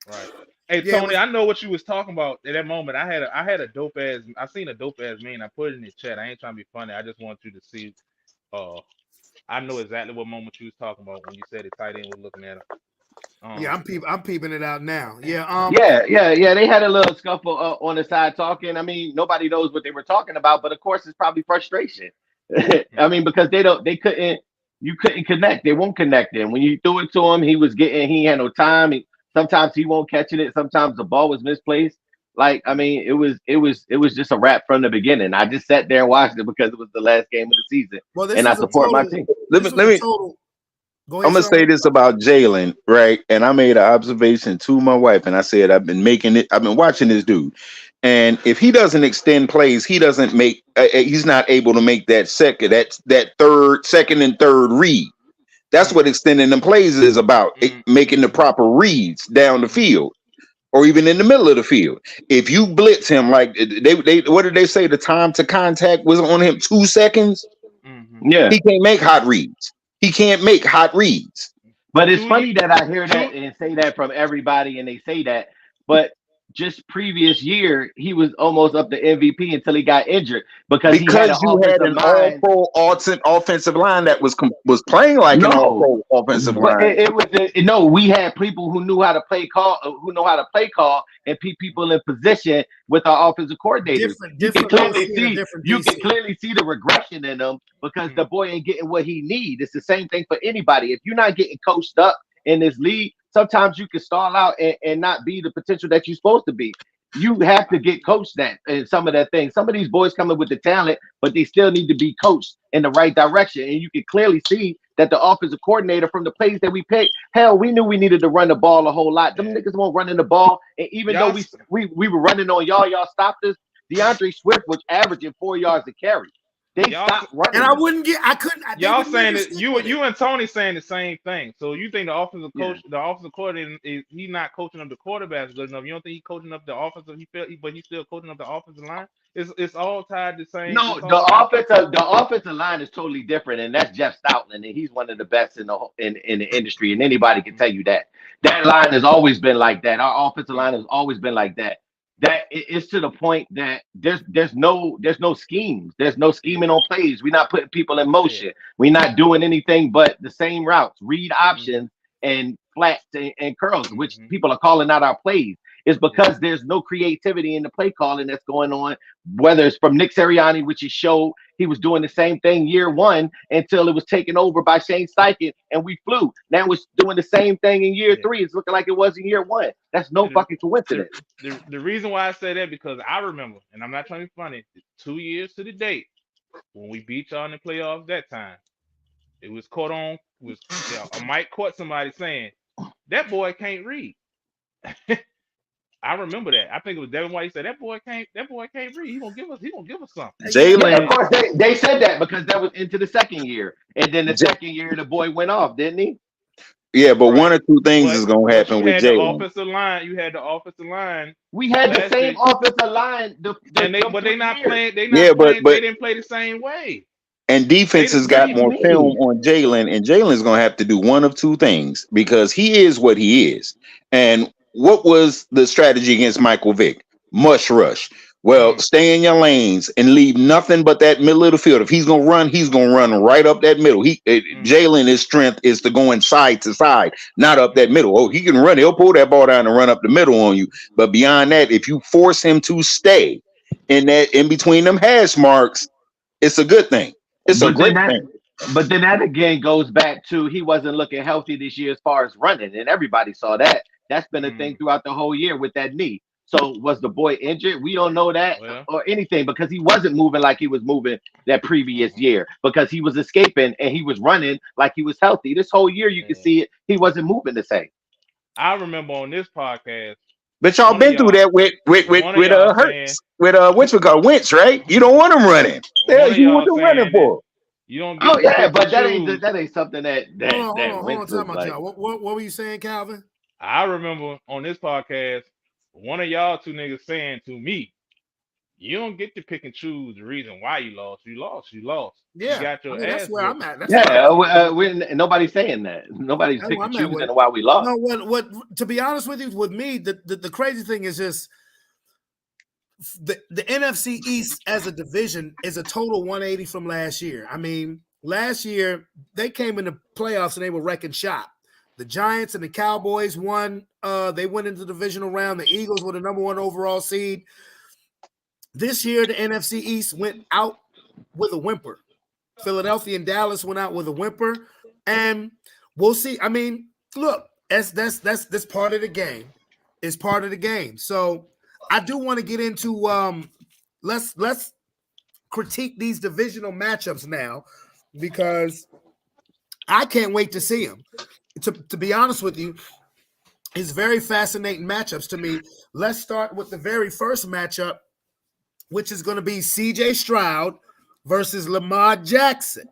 Right. Hey Tony, I know what you was talking about at that moment. I had a dope ass. I seen a dope ass meme. I put it in the chat. I ain't trying to be funny. I just want you to see. I know exactly what moment you was talking about when you said it. Tight end was looking at him. I'm peeping it out now. Yeah. They had a little scuffle on the side talking. I mean, nobody knows what they were talking about, but of course, it's probably frustration. I mean, because you couldn't connect. They won't connect. And when you threw it to him, he had no time. Sometimes he won't catch it. Sometimes the ball was misplaced. Like, I mean, it was just a wrap from the beginning. I just sat there and watched it because it was the last game of the season, and I support my team. I'm gonna say this about Jalen, right? And I made an observation to my wife, and I said I've been watching this dude, and if he doesn't extend plays, he's not able to make that second and third read. That's what extending them plays is about, making the proper reads down the field. or even in the middle of the field. If you blitz him, like they what did they say? The time to contact was on him 2 seconds. Mm-hmm. Yeah. He can't make hot reads. He can't make hot reads. But it's Two funny ye- that I hear two- that and say that from everybody, and they say that. But just previous year, he was almost up to MVP until he got injured because he had an Because you had offensive an all line. pro offensive line that was playing like an all No, pro offensive but line. it was no. We had people who knew how to play call, who know how to play call, and people in position with our offensive coordinators. You can Different clearly OC and a see, different you can DC. clearly see the regression in them because the Mhm. boy ain't getting what he need. It's the same thing for anybody. If you're not getting coached up in this league, sometimes you can stall out and not be the potential that you're supposed to be. You have to get coached that and some of that thing. Some of these boys coming with the talent, but they still need to be coached in the right direction. And you can clearly see that the offensive coordinator from the plays that we picked, hell, we knew we needed to run the ball a whole lot. Them Yeah. niggas won't running the ball. And even though Y'all, we were running on y'all stopped us, DeAndre Swift was averaging 4 yards a carry. They y'all, stopped And running I us. wouldn't get. I couldn't. They y'all would saying never that stick with it. you and Tony saying the same thing. So you think the offensive Yeah. coach, the offensive coordinator, is he not coaching up the quarterbacks good enough? You don't think he coaching up the offensive? But he's still coaching up the offensive line. It's all tied the same. No, It's all the offensive line is totally different, and that's Jeff Stoutland, and he's one of the best in in the industry, and anybody can tell you that. That line has always been like that. Our offensive line has always been like that. It's to the point that there's no schemes. There's no yeah, scheming on plays. We're not putting people in yeah. motion. We're not doing anything but the same routes, read Mm-hmm. options, and flats and curls, which Mm-hmm. people are calling out our plays. It's Yeah. because there's no creativity in the play calling that's going on, whether it's from Nick Sirianni, which he showed he was doing the same thing year one until it was taken over by Shane Steichen and we flew. Now it's doing the same thing in year Yeah. three. It's looking like it was in year one. That's no The, fucking the, coincidence. the reason why I say that because I remember, and I'm not trying to be funny, 2 years to the date when we beat y'all in the playoffs that time, it was caught on was a Mike caught somebody saying that boy can't read. I remember that. I think it was Devin White. He said that boy can't read. He gonna give us something. Yeah, of Jalen, course they said that because that was into the second year. And then the second year the boy went off, didn't he? yeah, but one Right. or two things But is gonna but happen you with had the Jalen. offensive line. You had the offensive line We had the last same year, offensive line and them they 3 not years. playing. They Yeah, not playing. They didn't play the same way. and They defense has What do got you more film mean? on Jalen, and Jalen's gonna have to do one of two things because he is what he is. And what was the strategy against Michael Vick? Mush rush. Well, Mm, stay in your lanes and leave nothing but that middle of the field. If he's gonna run right up that middle. mm, Jalen, his strength is to going side to side, not up that mm, middle. Oh, he can run. He'll pull that ball down and run up the middle on you. But beyond that, if you force him to stay in between them hash marks, it's a good thing. It's a But then great that thing. but then that again goes back to he wasn't looking healthy this year as far as running, and everybody saw that. That's been a thing mm. throughout the whole year with that knee. So was the boy injured? We don't know that Well, or anything because he wasn't moving like he was moving that previous uh-uh. year because he was escaping and he was running like he was healthy. This whole year you can Yeah. see it. He wasn't moving the same. I remember on this podcast, But y'all one of been through y'all, that one of y'all saying, Hurts with what we call Wentz, right? You don't want him running. The hell one of you want y'all them running saying that for? you don't Oh get to yeah, pick and but choose. that ain't something that Hold on, hold on, hold on. Wentz Time was out, like. y'all. What were you saying, Calvin? I remember on this podcast, one of y'all two niggas saying to me, you don't get to pick and choose the reason why you lost. You lost. You lost. You Yeah, got I your mean that's ass where whooped. I'm at. That's where I'm Yeah, at. nobody's saying that. Nobody's That's where picking I'm at choosing with it. why we lost. No, what? To be honest with you, with me, the crazy thing is just the NFC East as a division is a total 180 from last year. I mean, last year they came in the playoffs and they were wrecking shop. The Giants and the Cowboys won. They went into the divisional round. The Eagles were the number one overall seed. This year, the NFC East went out with a whimper. Philadelphia and Dallas went out with a whimper, and we'll see. I mean, look, that's part of the game. It's part of the game. So I do want to get into let's critique these divisional matchups now because I can't wait to see them. To be honest with you, it's very fascinating matchups to me. Let's start with the very first matchup, which is going to be CJ Stroud versus Lamar Jackson.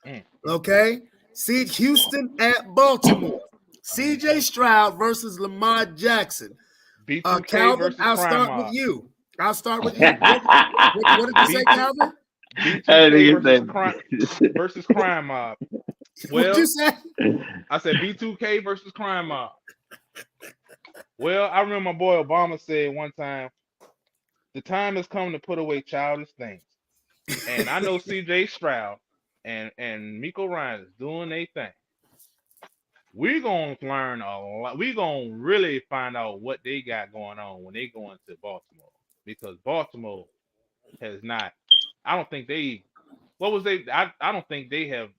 Mm, Okay. See Houston at Baltimore. mm, CJ Stroud versus Lamar Jackson. B2K Calvin, versus I'll Crime start with Mob. you. What did you say, B2 Calvin? B2K versus Crime Mob. What'd you Well, say? I said B2K versus Crime Mob. Well, I remember my boy Obama said one time, the time has come to put away childish things. And I know CJ Stroud and Miko Ryan is doing their thing. We're gonna learn a lot. We're gonna really find out what they got going on when they go into Baltimore. Because Baltimore has not, I don't think they, what was they, I don't think they have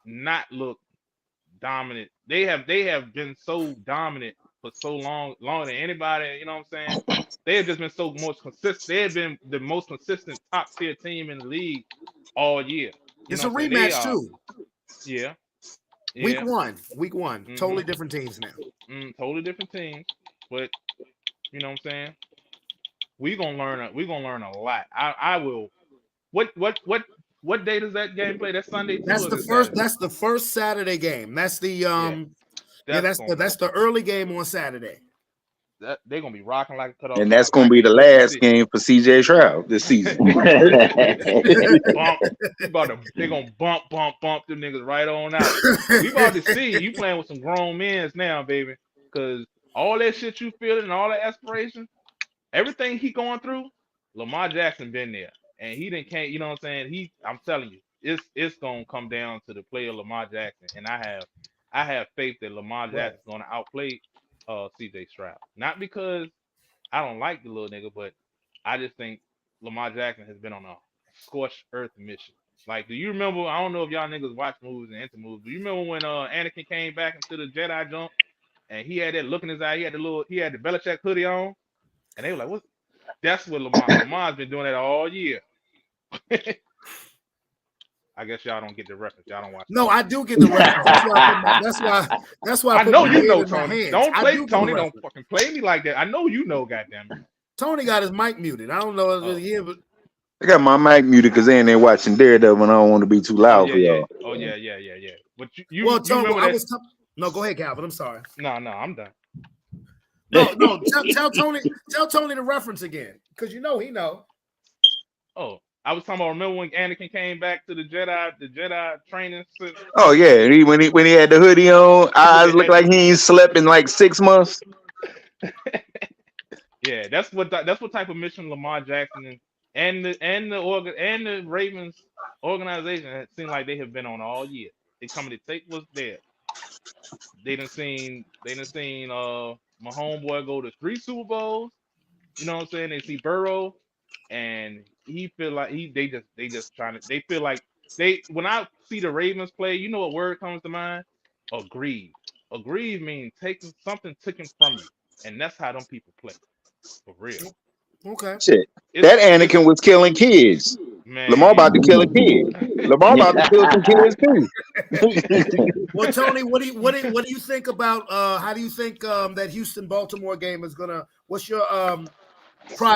not looked dominant. They have been so dominant for so long, longer than anybody, you know what I'm saying? They have just been so most consistent. They have been the most consistent top tier team in the league all year. You It's know a what I'm saying? They rematch are, too. yeah, Week yeah. one. Mm-hmm. Totally different teams now. Totally different teams. But you know what I'm saying? We're gonna learn a lot. I will. What day does that game play? That's Sunday too, That's or the is it first. Saturday? That's the first Saturday game. That's the Yeah, Yeah, that's gonna that's the early game on Saturday. that they're gonna be rocking like a cut off And that's chop. going I to be the can't wait to last see. game for CJ Stroud this season. Bump. They're gonna bump them niggas right on out. We about to see you playing with some grown men now, baby. Cause all that shit you feeling and all that aspiration, everything he going through, Lamar Jackson been there. And he didn't can't, you know what I'm saying? I'm telling you, it's gonna come down to the play of Lamar Jackson. And I have faith that Lamar Right. Jackson's gonna outplay CJ Stroud. Not because I don't like the little nigga, but I just think Lamar Jackson has been on a scorched earth mission. Like, do you remember? I don't know if y'all niggas watch movies and into movies. Do you remember when Anakin came back into the Jedi jump and he had that look in his eye? He had the Belichick hoodie on, and they were like, "What?" That's what Lamar. Lamar's been doing that all year. I guess y'all don't get the reference. Y'all don't watch No, movies. I do get the reference. That's why I I put know my you head know, in my Tony. hands. Don't I play do get the Tony. Don't reference. fucking play me like that. I know you know, goddamn it. Tony got his mic muted. I don't know if Oh, it's here, but I got my mic muted because they ain't there watching Daredevil and I don't want to be too oh loud yeah, for yeah. y'all. Oh yeah, yeah, yeah, yeah. But you well, you Tony, remember I that? was. No, go ahead, Calvin. I'm sorry. No, I'm done. No. Tell Tony. Tell Tony the reference again, because you know he know. Oh, I was talking about. Remember when Anakin came back to the Jedi training Oh center? yeah, when he had the hoodie on, eyes look Yeah, like he ain't slept in like 6 months. yeah. That's what type of mission Lamar Jackson and the Ravens organization it seemed like they have been on all year. They coming to take what's there. They done seen my homeboy go to 3 Super Bowls. You know what I'm saying? They see Burrow, and he feel like they just trying to. They feel like when I see the Ravens play, you know what word comes to mind? Aggrieved. Aggrieved means taking something taken from you, and that's how them people play for real. Okay. Shit, It's that it's Anakin was killing kids. Lamar man. about to kill a kid. Lamar about to kill some kids too. Well, Tony, what do you think about? How do you think that Houston Baltimore game is gonna? What's your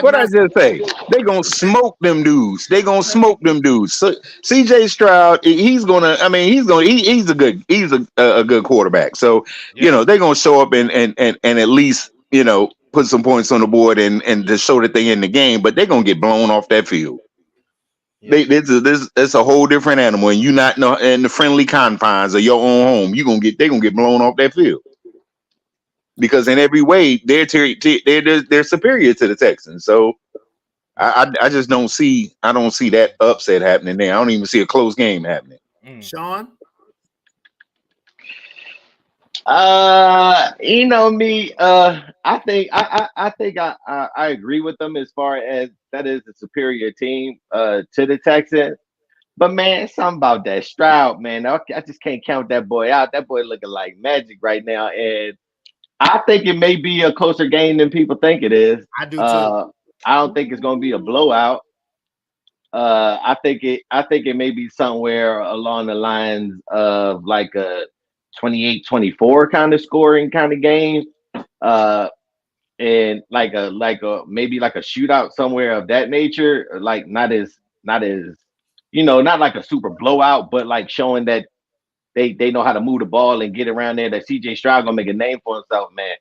What I prognosis? just say? They gonna smoke them dudes. They gonna smoke them dudes. So, CJ Stroud, he's gonna. I mean, he's a good. He's a good quarterback. So Yeah, they're gonna show up and at least put some points on the board and to show that they in the game. But they're gonna get blown off that field. yeah, This it's a whole different animal, and you not know in the friendly confines of your own home. They're gonna get blown off that field because in every way they're superior to the Texans. So I just don't see that upset happening there. I don't even see a close game happening. mm, Sean? You know me. I think I agree with them as far as that is a superior team to the Texans. But man, it's something about that Stroud, man. I just can't count that boy out. That boy looking like magic right now, and I think it may be a closer game than people think it is. I do too. Uh, I don't think it's going to be a blowout. I think it may be somewhere along the lines of like a 28-24 kind of scoring kind of game. Uh, and like a maybe like a shootout somewhere of that nature, like not as not like a super blowout, but like showing that they know how to move the ball and get around there. That CJ Stroud gonna make a name for himself, man.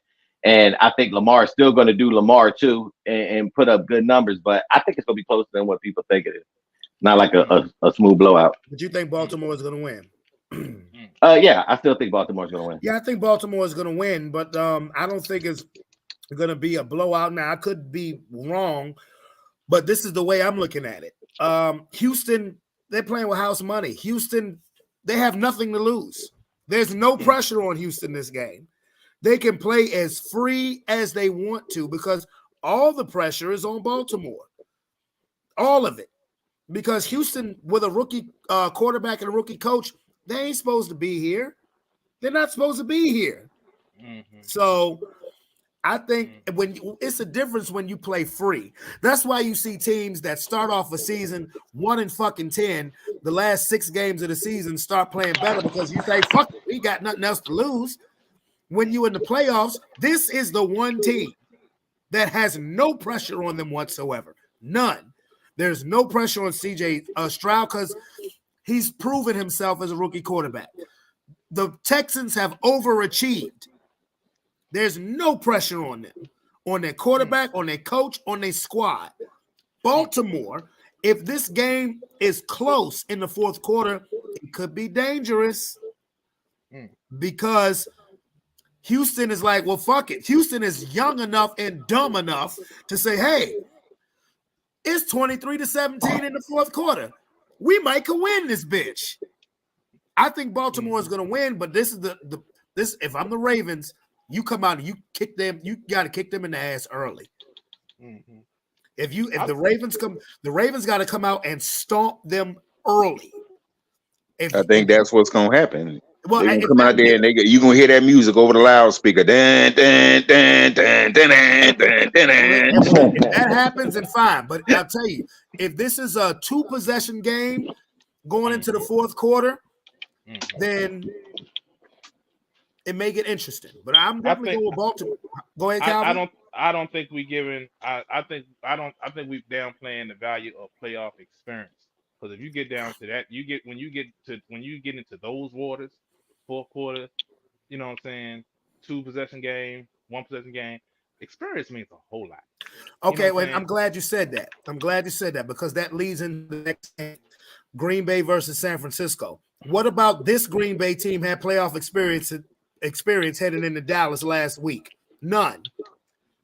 And I think Lamar is still going to do Lamar too and put up good numbers. But I think it's going to be closer than what people think it is. Not like a smooth blowout. But you think Baltimore is going to win? Yeah, I still think Baltimore's going to win. Yeah, I think Baltimore is going to win, but I don't think it's going to be a blowout. Now, I could be wrong, but this is the way I'm looking at it. Houston, they're playing with house money. Houston, they have nothing to lose. There's no pressure on Houston this game. They can play as free as they want to because all the pressure is on Baltimore. All of it. Because Houston, with a rookie quarterback and a rookie coach, they ain't supposed to be here. They're not supposed to be here. Mm-hmm. So I think it's a difference when you play free. That's why you see teams that start off a season 1-10, the last 6 games of the season start playing better because you say, fuck it, we got nothing else to lose. When you in the playoffs, this is the one team that has no pressure on them whatsoever. None. There's no pressure on CJ Stroud because he's proven himself as a rookie quarterback. The Texans have overachieved. There's no pressure on them, on their quarterback, on their coach, on their squad. Baltimore, if this game is close in the fourth quarter, it could be dangerous because Houston is like, well, fuck it. Houston is young enough and dumb enough to say, hey, it's 23-17 in the fourth quarter. We might could win this bitch. I think Baltimore is going to win, but this is this. If I'm the Ravens, you come out and you kick them. You got to kick them in the ass early. Mm-hmm. If the Ravens come, the Ravens got to come out and stomp them early. I think that's what's going to happen. Well, they come out there and you're going to hear that music over the loudspeaker. Dun, dun, dun, dun, dun, dun, dun, dun. If that happens, then fine. But I'll tell you, if this is a 2-possession game going into the fourth quarter, then it may get interesting. But I'm definitely going with Baltimore. Go ahead, Calvin. I don't think we giving. I think we downplaying the value of playoff experience. Because if you get down to that, when you get into those waters, fourth quarter, you know what I'm saying, 2-possession game, 1-possession game, experience means a whole lot. Okay, well, I'm glad you said that. I'm glad you said that because that leads into the next game, Green Bay versus San Francisco. What about this Green Bay team had playoff experience heading into Dallas last week? None.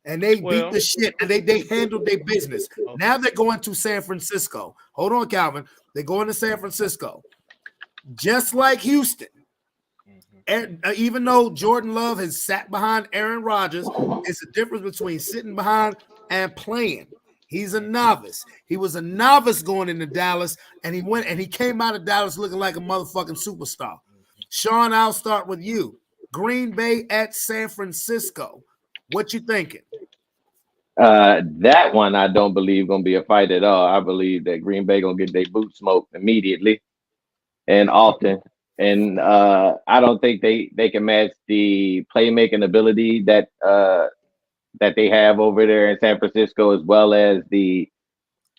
And they beat the shit and they handled their business. Okay. Now they're going to San Francisco. Hold on, Calvin. They're going to San Francisco. Just like Houston. And, even though Jordan Love has sat behind Aaron Rodgers, it's a difference between sitting behind and playing. He's a novice. He was a novice going into Dallas, and he came out of Dallas looking like a motherfucking superstar. Sean, I'll start with you. Green Bay at San Francisco. What you thinking? That one I don't believe gonna be a fight at all. I believe that Green Bay gonna get their boot smoked immediately and often. And I don't think they can match the playmaking ability that they have over there in San Francisco, as well as the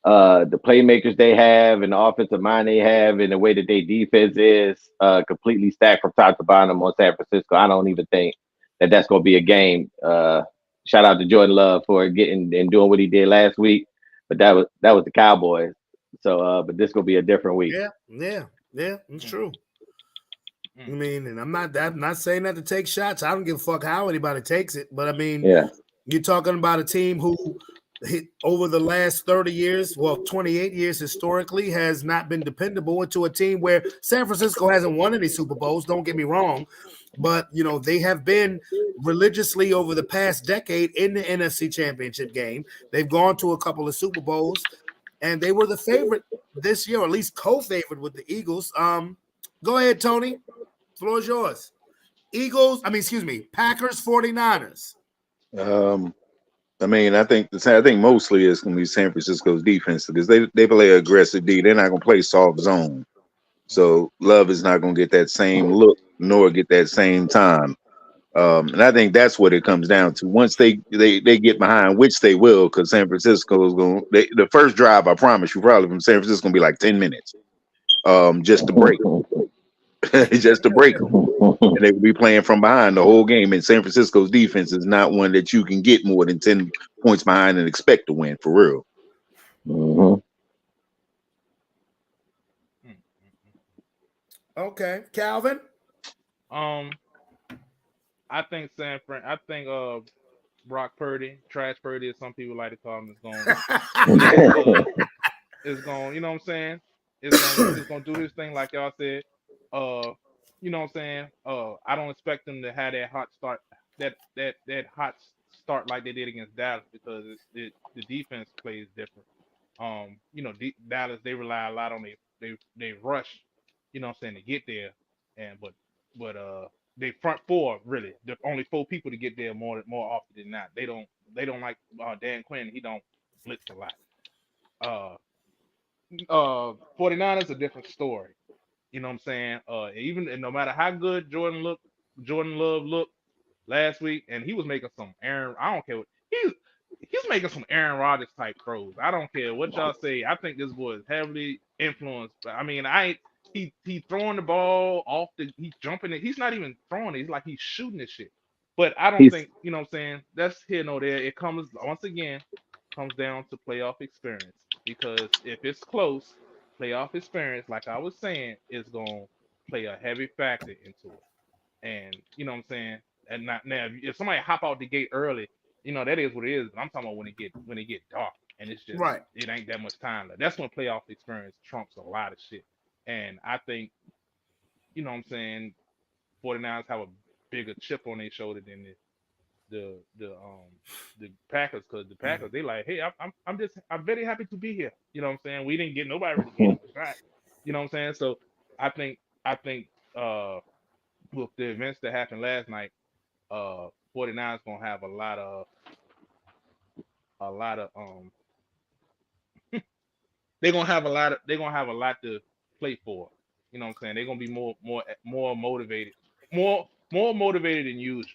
playmakers they have and the offensive mind they have and the way that their defense is completely stacked from top to bottom on San Francisco. I don't even think that's going to be a game. Shout out to Jordan Love for getting and doing what he did last week, but that was the Cowboys. So, but this going to be a different week. Yeah, it's true. I mean, and I'm not saying that to take shots. I don't give a fuck how anybody takes it, but I mean, you're talking about a team who over the last 30 years, 28 years historically, has not been dependable into a team where San Francisco hasn't won any Super Bowls. Don't get me wrong. But, they have been religiously over the past decade in the NFC Championship game. They've gone to a couple of Super Bowls, and they were the favorite this year, or at least co-favorite with the Eagles. Go ahead, Tony. Floor is yours. Packers, 49ers. I think mostly it's going to be San Francisco's defense because they play aggressive D. They're not going to play soft zone. So Love is not going to get that same look nor get that same time. And I think that's what it comes down to. Once they get behind, which they will, because San Francisco is going the first drive, I promise you, probably from San Francisco is going to be like 10 minutes just to break them. Just to break them. And they will be playing from behind the whole game. And San Francisco's defense is not one that you can get more than 10 points behind and expect to win, for real. Mm-hmm. Okay, Calvin. I think Brock Purdy, Trash Purdy, as some people like to call him, is going. You know what I'm saying? It's gonna do his thing like y'all said. You know what I'm saying? I don't expect them to have that hot start, that hot start like they did against Dallas because the defense plays different. You know, Dallas, they rely a lot on they rush. You know what I'm saying, to get there, and but they front four really the only four people to get there more often than not. They don't like Dan Quinn. He don't blitz a lot. Uh 49ers a different story. You know what I'm saying? Even and no matter how good Jordan Love looked last week, and he was making some Aaron. I don't care what he's making some Aaron Rodgers type throws. I don't care what y'all say. I think this boy is heavily influenced. I mean, he throwing the ball off he's jumping it. He's not even throwing it. He's like he's shooting this shit. But I don't think, you know what I'm saying, that's here nor there. It comes once again comes down to playoff experience. Because if it's close, playoff experience, like I was saying, is gonna play a heavy factor into it. And you know what I'm saying? And not now if somebody hop out the gate early, you know, that is what it is. But I'm talking about when it get dark and it's just Right. it ain't that much time left. That's when playoff experience trumps a lot of shit. And I think, you know what I'm saying, 49ers have a bigger chip on their shoulder than the Packers, because the Packers they like, hey, I'm very happy to be here. You know what I'm saying? We didn't get nobody really gave them a shot. You know what I'm saying? So I think with the events that happened last night, 49ers gonna have a lot of they're gonna have a lot to play for. You know what I'm saying? They're gonna be more motivated, more motivated than usual.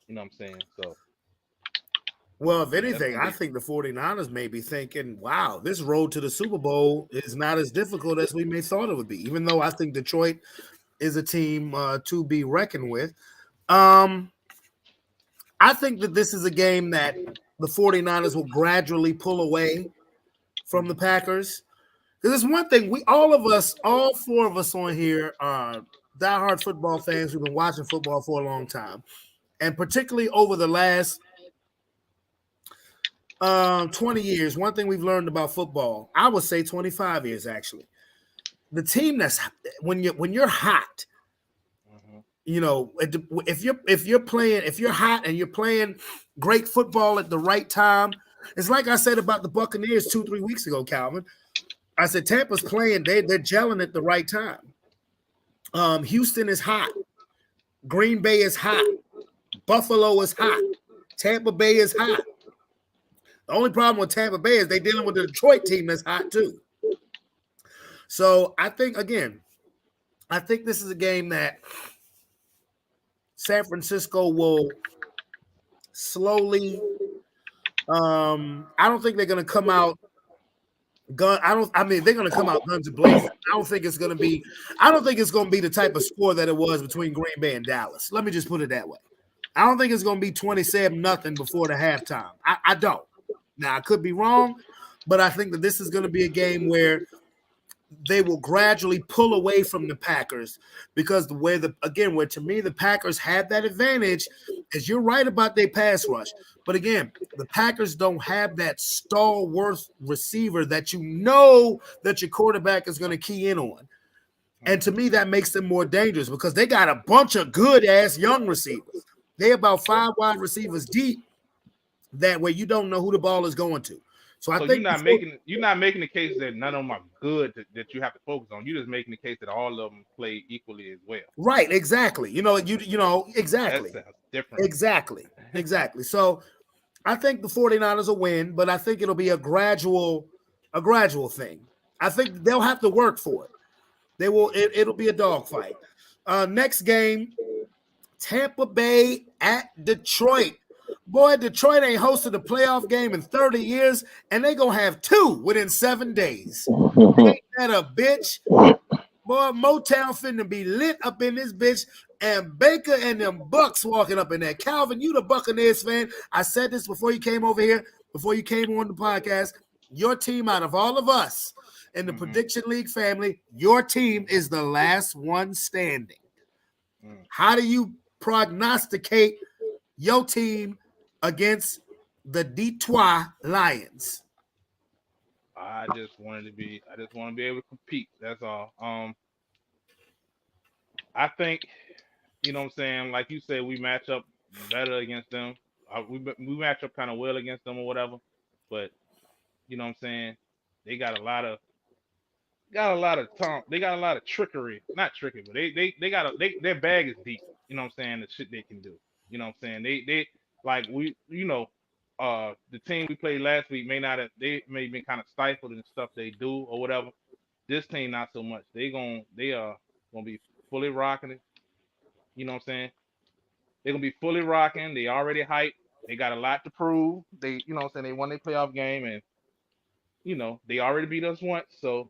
You know what I'm saying? So Well, if yeah, that's anything, gonna I be. think the 49ers may be thinking, wow, this road to the Super Bowl is not as difficult as we may thought it would be, even though I think Detroit is a team to be reckoned with. Um, I think that this is a game that the 49ers will gradually pull away from the Packers. Because it's one thing, all four of us on here are diehard football fans who've been watching football for a long time. And particularly over the last 20 years, one thing we've learned about football, I would say 25 years actually. The team that's when you're hot, Mhm. you know, if you're hot and you're playing great football at the right time, it's like I said about the Buccaneers 2-3 weeks ago, Calvin. I said Tampa's playing, they're gelling at the right time. Houston is hot, Green Bay is hot, Buffalo is hot, Tampa Bay is hot. The only problem with Tampa Bay is they're dealing with the Detroit team that's hot too. So I think this is a game that San Francisco will slowly. I don't think they're going to come out gun. I mean, they're going to come out guns blazing. I don't think it's going to be. I don't think it's going to be the type of score that it was between Green Bay and Dallas. Let me just put it that way. I don't think it's going to be 27-0 before the halftime. I don't. Now I could be wrong, but I think that this is going to be a game where they will gradually pull away from the Packers because where to me the Packers have that advantage is you're right about their pass rush. But again, the Packers don't have that stalwart receiver that you know that your quarterback is going to key in on. And to me, that makes them more dangerous because they got a bunch of good-ass young receivers. They're about 5 wide receivers deep that where you don't know who the ball is going to. So I So think you're not making the case that none of them are good that you have to focus on. You're just making the case that all of them play equally as well. right, exactly. You know That exactly. sounds different. Exactly. So I think the 49ers will win, but I think it'll be a gradual thing. I think they'll have to work for it. It'll be a dogfight. Next game, Tampa Bay at Detroit. Boy, Detroit ain't hosted a playoff game in 30 years, and they gonna have 2 within 7 days. Ain't that a bitch? Boy, Motown finna be lit up in this bitch. and Baker and them Bucks walking up in there. Calvin, you the Buccaneers fan. I said this before you came over here, before you came on the podcast. Your team, out of all of us in the Prediction League family, your team is the last one standing. How do you prognosticate your team against the Detroit Lions? I just want to be able to compete. That's all. I think, you know what I'm saying, like you said, we match up better against them. We match up kind of well against them or whatever. But you know what I'm saying, they got a lot of they got a lot of trickery. Not trickery, but they got their bag is deep. You know what I'm saying, the shit they can do. You know what I'm saying? They like the team we played last week may not have, they may have been kind of stifled in stuff they do or whatever. This team not so much. They are gonna be fully rocking it. You know what I'm saying? They're gonna be fully rocking. They already hyped. They got a lot to prove. They, you know what I'm saying, they won their playoff game, and they already beat us once, so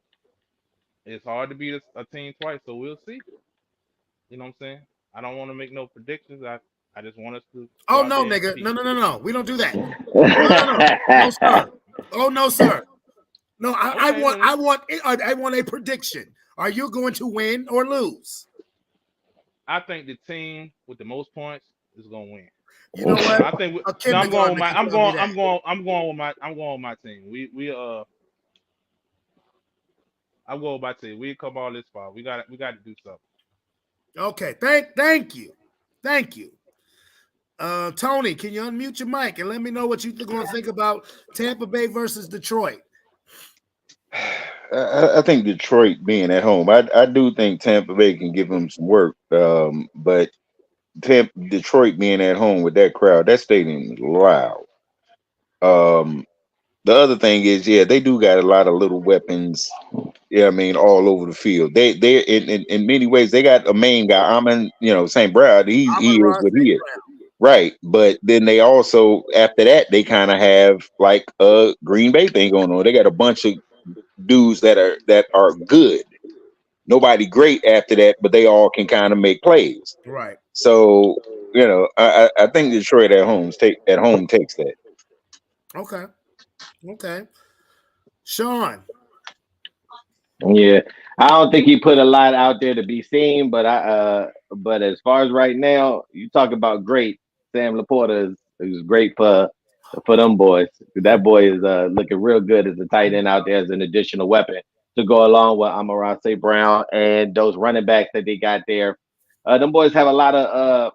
it's hard to beat a team twice. So we'll see. You know what I'm saying? I don't want to make no predictions. I just want us to. Oh no, nigga! No! We don't do that. No, sir. Oh no, sir. No, I want a prediction. Are you going to win or lose? I think the team with the most points is gonna win. You know what? I think I'm going with my team. I'm going with my team. We come all this far. We got to do something. Okay, thank you. Tony, can you unmute your mic and let me know what you're going to think about Tampa Bay versus Detroit? I think Detroit being at home, I do think Tampa Bay can give them some work, but Detroit being at home with that crowd, that stadium is loud. The other thing is, they do got a lot of little weapons. Yeah, I mean, all over the field. They in many ways they got a main guy. St. Brown. He is what he is, right? But then they also, after that, they kind of have like a Green Bay thing going on. They got a bunch of dudes that are good. Nobody great after that, but they all can kind of make plays. Right. So I think Detroit at home takes that. Okay. Sean. Yeah, I don't think he put a lot out there to be seen, but but as far as right now, you talk about great. Sam Laporta is great for them boys. That boy is looking real good as a tight end out there as an additional weapon to go along with Amon-Ra St. Brown and those running backs that they got there. Them boys have a lot of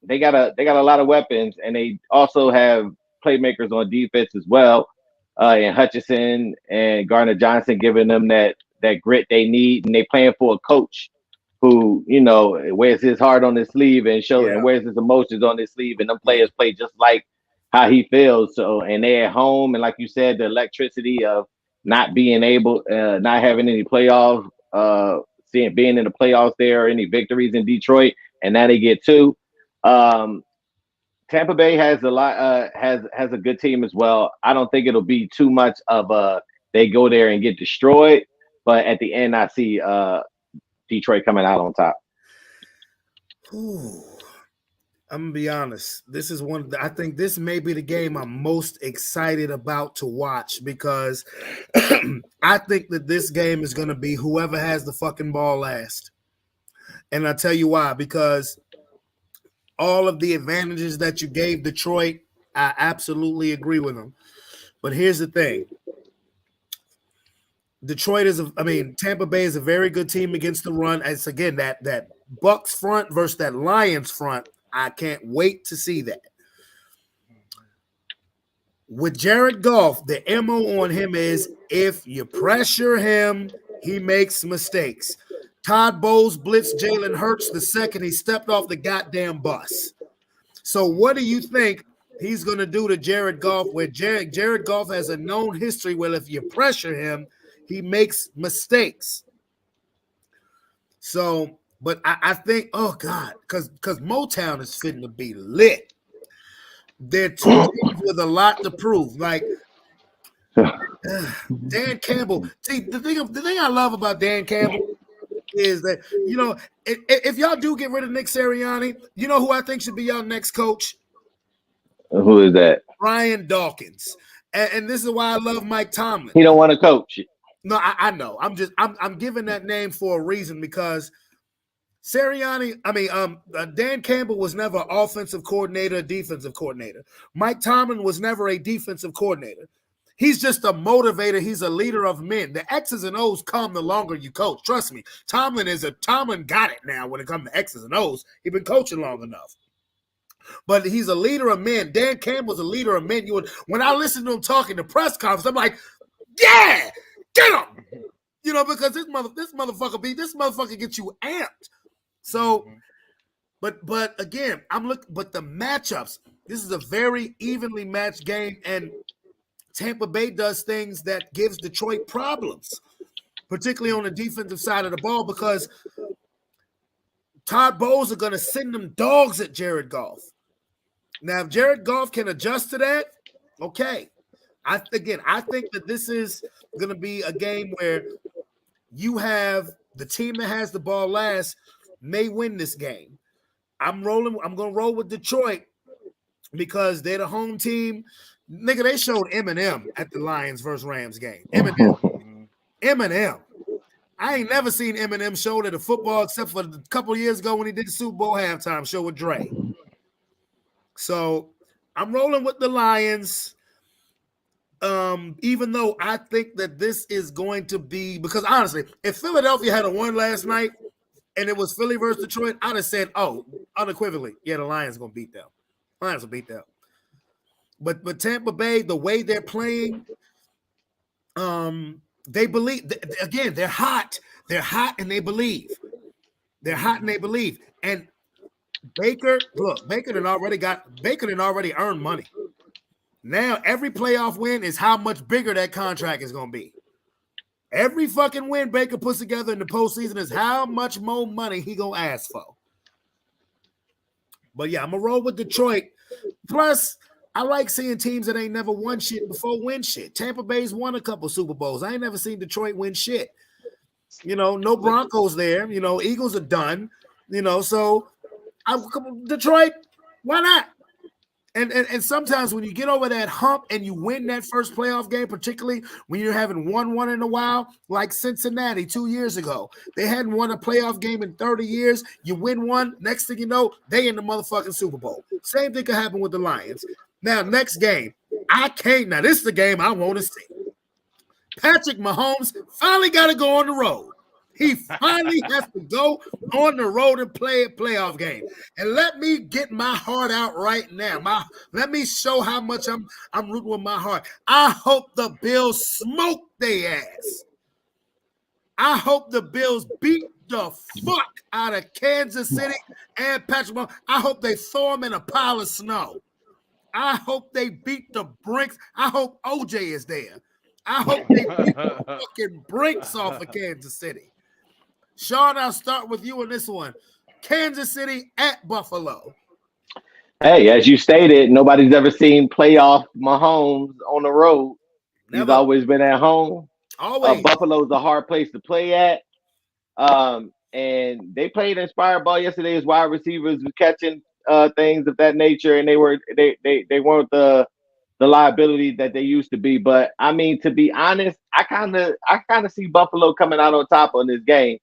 they got a lot of weapons, and they also have playmakers on defense as well. And Hutchinson and Gardner Johnson giving them that grit they need, and they playing for a coach who wears his heart on his sleeve and wears his emotions on his sleeve, and them players play just like how he feels. So, and they're at home, and like you said, the electricity of not being able, not having any playoff, being in the playoffs there, or any victories in Detroit, and now they get two. Tampa Bay has a lot, has a good team as well. I don't think it'll be too much of they go there and get destroyed, but at the end, I see Detroit coming out on top. Ooh, I'm gonna be honest. This is I think this may be the game I'm most excited about to watch, because I think that this game is gonna be whoever has the fucking ball last. And I'll tell you why, because all of the advantages that you gave Detroit, I absolutely agree with them. But here's the thing. Tampa Bay is a very good team against the run. It's again that Bucks front versus that Lions front. I can't wait to see that. With Jared Goff, the MO on him is if you pressure him, he makes mistakes. Todd Bowles blitzed Jalen Hurts the second he stepped off the goddamn bus. So what do you think he's going to do to Jared Goff, where Jared Goff has a known history where if you pressure him, he makes mistakes? So, but I think, oh God, because Motown is fitting to be lit. They're two teams with a lot to prove. Like Dan Campbell. See, the thing I love about Dan Campbell, is that, if y'all do get rid of Nick Sirianni, you know who I think should be y'all next coach? Who is that? Brian Dawkins. And this is why I love Mike Tomlin. He don't want to coach. No, I know. I'm giving that name for a reason because Sirianni, Dan Campbell was never offensive coordinator, defensive coordinator. Mike Tomlin was never a defensive coordinator. He's just a motivator. He's a leader of men. The X's and O's come the longer you coach. Trust me. Tomlin got it now when it comes to X's and O's. He's been coaching long enough. But he's a leader of men. Dan Campbell's a leader of men. When I listen to him talking to press conference, I'm like, yeah, get him. Because this motherfucker gets you amped. So, but again, but the matchups, this is a very evenly matched game, and Tampa Bay does things that gives Detroit problems, particularly on the defensive side of the ball, because Todd Bowles are going to send them dogs at Jared Goff. Now, if Jared Goff can adjust to that, okay. I think that this is going to be a game where you have the team that has the ball last may win this game. I'm going to roll with Detroit because they're the home team. Nigga, they showed Eminem at the Lions versus Rams game. Eminem. I ain't never seen Eminem showed at a football except for a couple of years ago when he did the Super Bowl halftime show with Dre. So I'm rolling with the Lions, even though I think that this is going to be, because honestly, if Philadelphia had a win last night and it was Philly versus Detroit, I'd have said, unequivocally, yeah, the Lions going to beat them. Lions will beat them. But Tampa Bay, the way they're playing, they believe, again, they're hot. They're hot and they believe. They're hot and they believe. And Baker done already earned money. Now every playoff win is how much bigger that contract is going to be. Every fucking win Baker puts together in the postseason is how much more money he going to ask for. But yeah, I'm going to roll with Detroit. Plus, I like seeing teams that ain't never won shit before win shit. Tampa Bay's won a couple Super Bowls. I ain't never seen Detroit win shit. No Broncos there. Eagles are done. So Detroit, why not? And sometimes when you get over that hump and you win that first playoff game, particularly when you're having won one in a while, like Cincinnati 2 years ago, they hadn't won a playoff game in 30 years. You win one, next thing you know, they in the motherfucking Super Bowl. Same thing could happen with the Lions. Now, next game, now this is the game I want to see. Patrick Mahomes finally got to go on the road. He finally has to go on the road and play a playoff game. And let me get my heart out right now. Let me show how much I'm rooting with my heart. I hope the Bills smoke their ass. I hope the Bills beat the fuck out of Kansas City and Patrick Mahomes. I hope they throw them in a pile of snow. I hope they beat the Brinks. I hope OJ is there. I hope they beat the fucking Brinks off of Kansas City. Sean, I'll start with you on this one. Kansas City at Buffalo. Hey, as you stated, nobody's ever seen playoff Mahomes on the road. Never. He's always been at home. Always. Buffalo's a hard place to play at. And they played inspired ball yesterday as wide receivers were catching things of that nature, and they weren't the liability that they used to be. But I mean, to be honest, I kind of see Buffalo coming out on top on this game.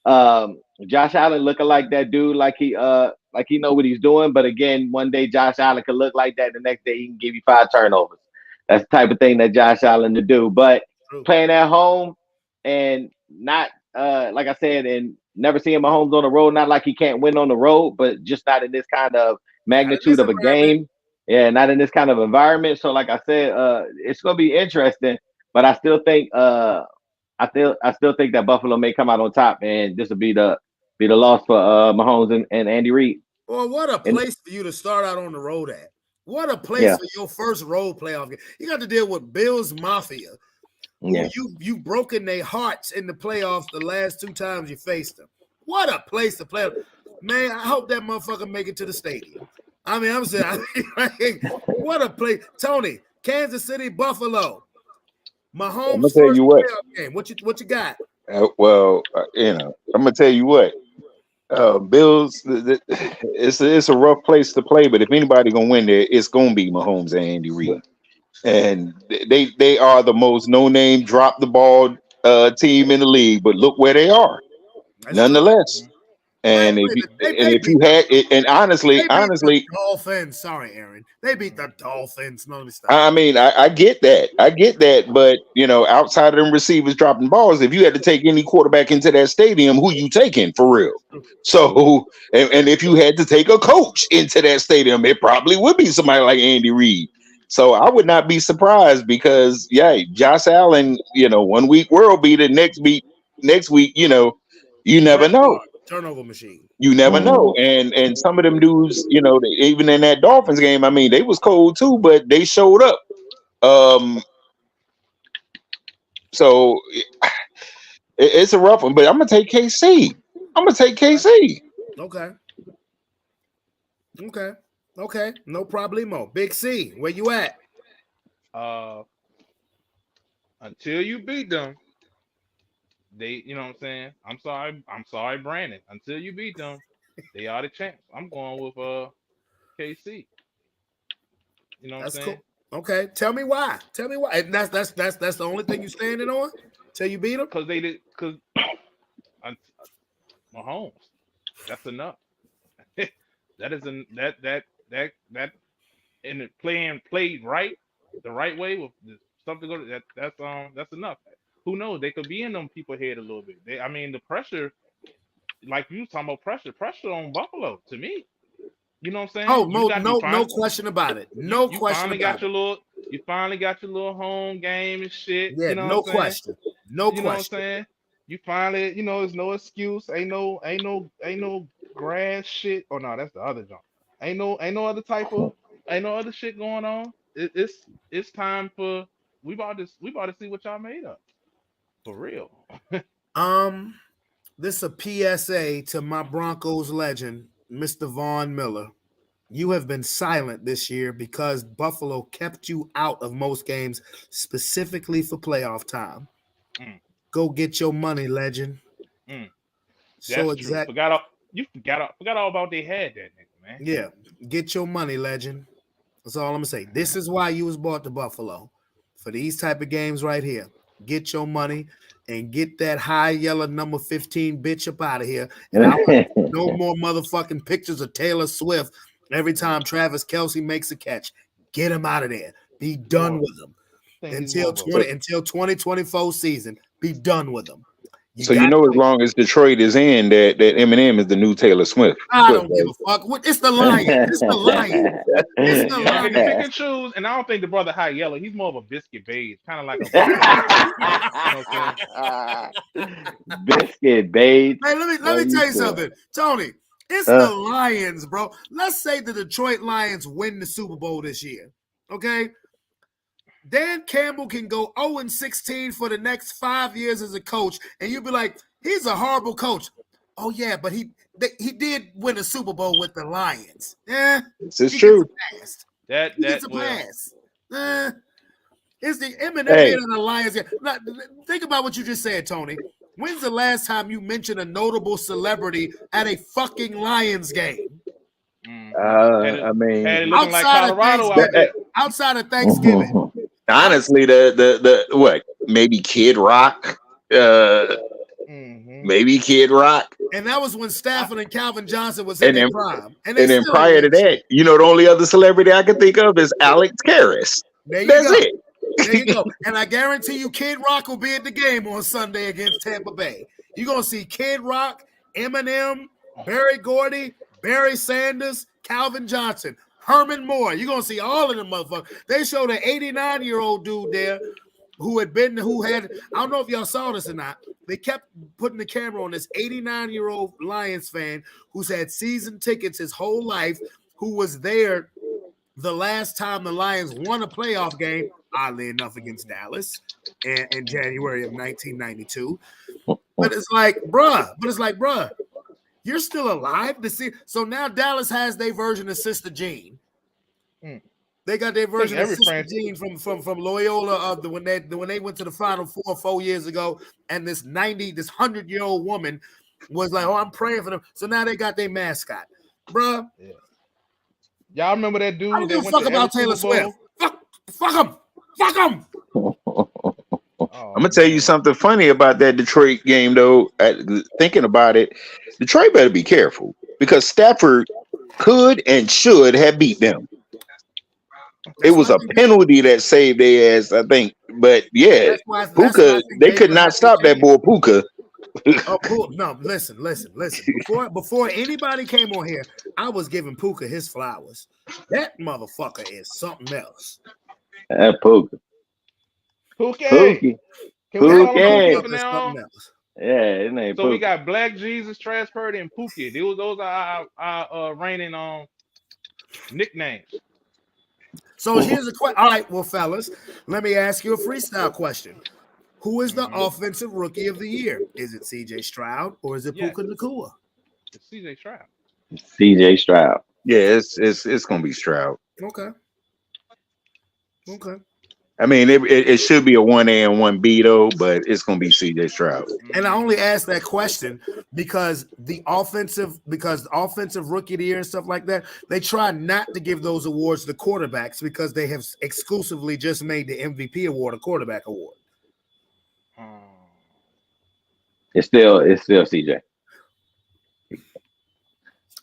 Josh Allen looking like that dude, like he know what he's doing. But again, one day Josh Allen could look like that, the next day he can give you 5 turnovers. That's the type of thing that Josh Allen to do. But playing at home and not like I said, and never seeing Mahomes on the road, not like he can't win on the road, but just not in this kind of magnitude of a game. Yeah, not in this kind of environment. So like I said, it's gonna be interesting, but I still think I still think that Buffalo may come out on top, and this will be the loss for Mahomes and Andy Reid. Well, what a place for you to start out on the road at. What a place for your first road playoff game. You got to deal with Bills Mafia. Yeah. You've broken their hearts in the playoffs the last 2 times you faced them. What a place to play. Man, I hope that motherfucker make it to the stadium. I mean, I'm saying, what a place. Tony, Kansas City, Buffalo. Mahomes' first playoff game. What you got? Well, I'm gonna tell you what. Bills, it's a rough place to play, but if anybody gonna win there, it's gonna be Mahomes and Andy Reid, and they are the most no name drop the ball team in the league. But look where they are, That's true. nonetheless. Well, And wait a minute. if Beat you had it, and they beat the honestly, Dolphins. Sorry, Aaron. They beat the Dolphins. No, let me stop. I mean, I get that, but outside of them receivers dropping balls, if you had to take any quarterback into that stadium, who you taking for real? So, and if you had to take a coach into that stadium, it probably would be somebody like Andy Reid. So I would not be surprised because, yeah, Josh Allen, 1 week world beater, next week, you never know. Turnover machine. You never know. And some of them dudes, even in that Dolphins game, I mean, they was cold too, but they showed up. So it's a rough one, but I'm gonna take KC. Okay. No problemo. Big C, where you at? Until you beat them, they, you know what I'm saying? I'm sorry, Brandon. Until you beat them, they are the champs. I'm going with KC. You know what I'm saying? Cool. Okay, tell me why. And that's the only thing you standing on till you beat them. Because Mahomes, that's enough. That is that and it played right, the right way with something good. That's enough. Who knows? They could be in them people head a little bit. I mean, the pressure, like you talking about pressure on Buffalo. To me, you know what I'm saying? Oh, no question about it. No question about it. You finally got your little home game and shit. Yeah, you know no what I'm saying? question. No you question. know what I'm saying? You finally, there's no excuse. Ain't no grass shit. Oh no, that's the other jump. Ain't no other shit going on. It's time for we about to see what y'all made up. For real. This is a PSA to my Broncos legend, Mr. Von Miller. You have been silent this year because Buffalo kept you out of most games specifically for playoff time. Go get your money, legend. That's true. Forgot all about they had that nigga, man. Yeah, get your money, legend. That's all I'm gonna say. This is why you was bought to Buffalo, for these type of games right here. Get your money and get that high yellow number 15 bitch up out of here. And I want no more motherfucking pictures of Taylor Swift every time Travis Kelce makes a catch. Get him out of there. Be done with him until 2024 season. Be done with them. As long as Detroit is in, that Eminem is the new Taylor Swift. I don't give a fuck. It's the Lions. It's the Lions. It's the Lions. Lions. Pick and choose, and I don't think the brother high yellow. He's more of a biscuit beige, kind of like a biscuit beige. Hey, let me tell you something, Tony. It's the Lions, bro. Let's say the Detroit Lions win the Super Bowl this year. Okay. Dan Campbell can go 0-16 for the next 5 years as a coach, and you'll be like, he's a horrible coach. Oh, yeah, but he did win a Super Bowl with the Lions. Yeah. This is true. He gets a pass. It's the Eminem in the Lions. Now, think about what you just said, Tony. When's the last time you mentioned a notable celebrity at a fucking Lions game? I mean, outside of Thanksgiving. Honestly, the what? Maybe Kid Rock. Maybe Kid Rock. And that was when Stafford and Calvin Johnson was in their prime. And then prior to that, the only other celebrity I can think of is Alex Karras. There you go. There you go. And I guarantee you Kid Rock will be at the game on Sunday against Tampa Bay. You're going to see Kid Rock, Eminem, Barry Gordy, Barry Sanders, Calvin Johnson, Herman Moore. You're going to see all of them motherfuckers. They showed an 89-year-old dude there who had, I don't know if y'all saw this or not. They kept putting the camera on this 89-year-old Lions fan who's had season tickets his whole life, who was there the last time the Lions won a playoff game, oddly enough, against Dallas in January of 1992. But it's like, bruh, you're still alive to see. So now Dallas has their version of Sister Jean. They got their version of every Sister franchise. Jean from Loyola of when they went to the Final Four 4 years ago, and this 100-year-old woman was like, "Oh, I'm praying for them." So now they got their mascot, bruh. Yeah. Y'all remember that I don't dude that give a went fuck to every about Taylor Super Bowl? Swift. Fuck him. Fuck him. Oh, I'm gonna tell you man. something funny about that Detroit game, though. Thinking about it, Detroit better be careful because Stafford could and should have beat them. It That's was why I a think penalty that saved their ass, I think. But yeah, that's why I Puka, think they could Baylor not has to stop that change. boy Puka. Oh, no, listen. Before anybody came on here, I was giving Puka his flowers. That motherfucker is something else. That Pookie. Pookie. Can we That call him Pookie Pookie. for motherfucker is now something on? else. Yeah, his name So we Pookie. got Black Jesus, Trash Purdy, and Pookie. Those are our reigning nicknames. So here's a question. All right, well, fellas, let me ask you a freestyle question. Who is the offensive rookie of the year? Is it CJ Stroud or is it Yes. Puka Nacua? It's CJ Stroud. CJ Stroud. Yeah, it's gonna be Stroud. Okay. I mean, it should be a 1A and 1B though, but it's gonna be CJ Stroud. And I only asked that question because the offensive rookie of the year and stuff like that, they try not to give those awards to quarterbacks because they have exclusively just made the MVP award a quarterback award. It's still CJ.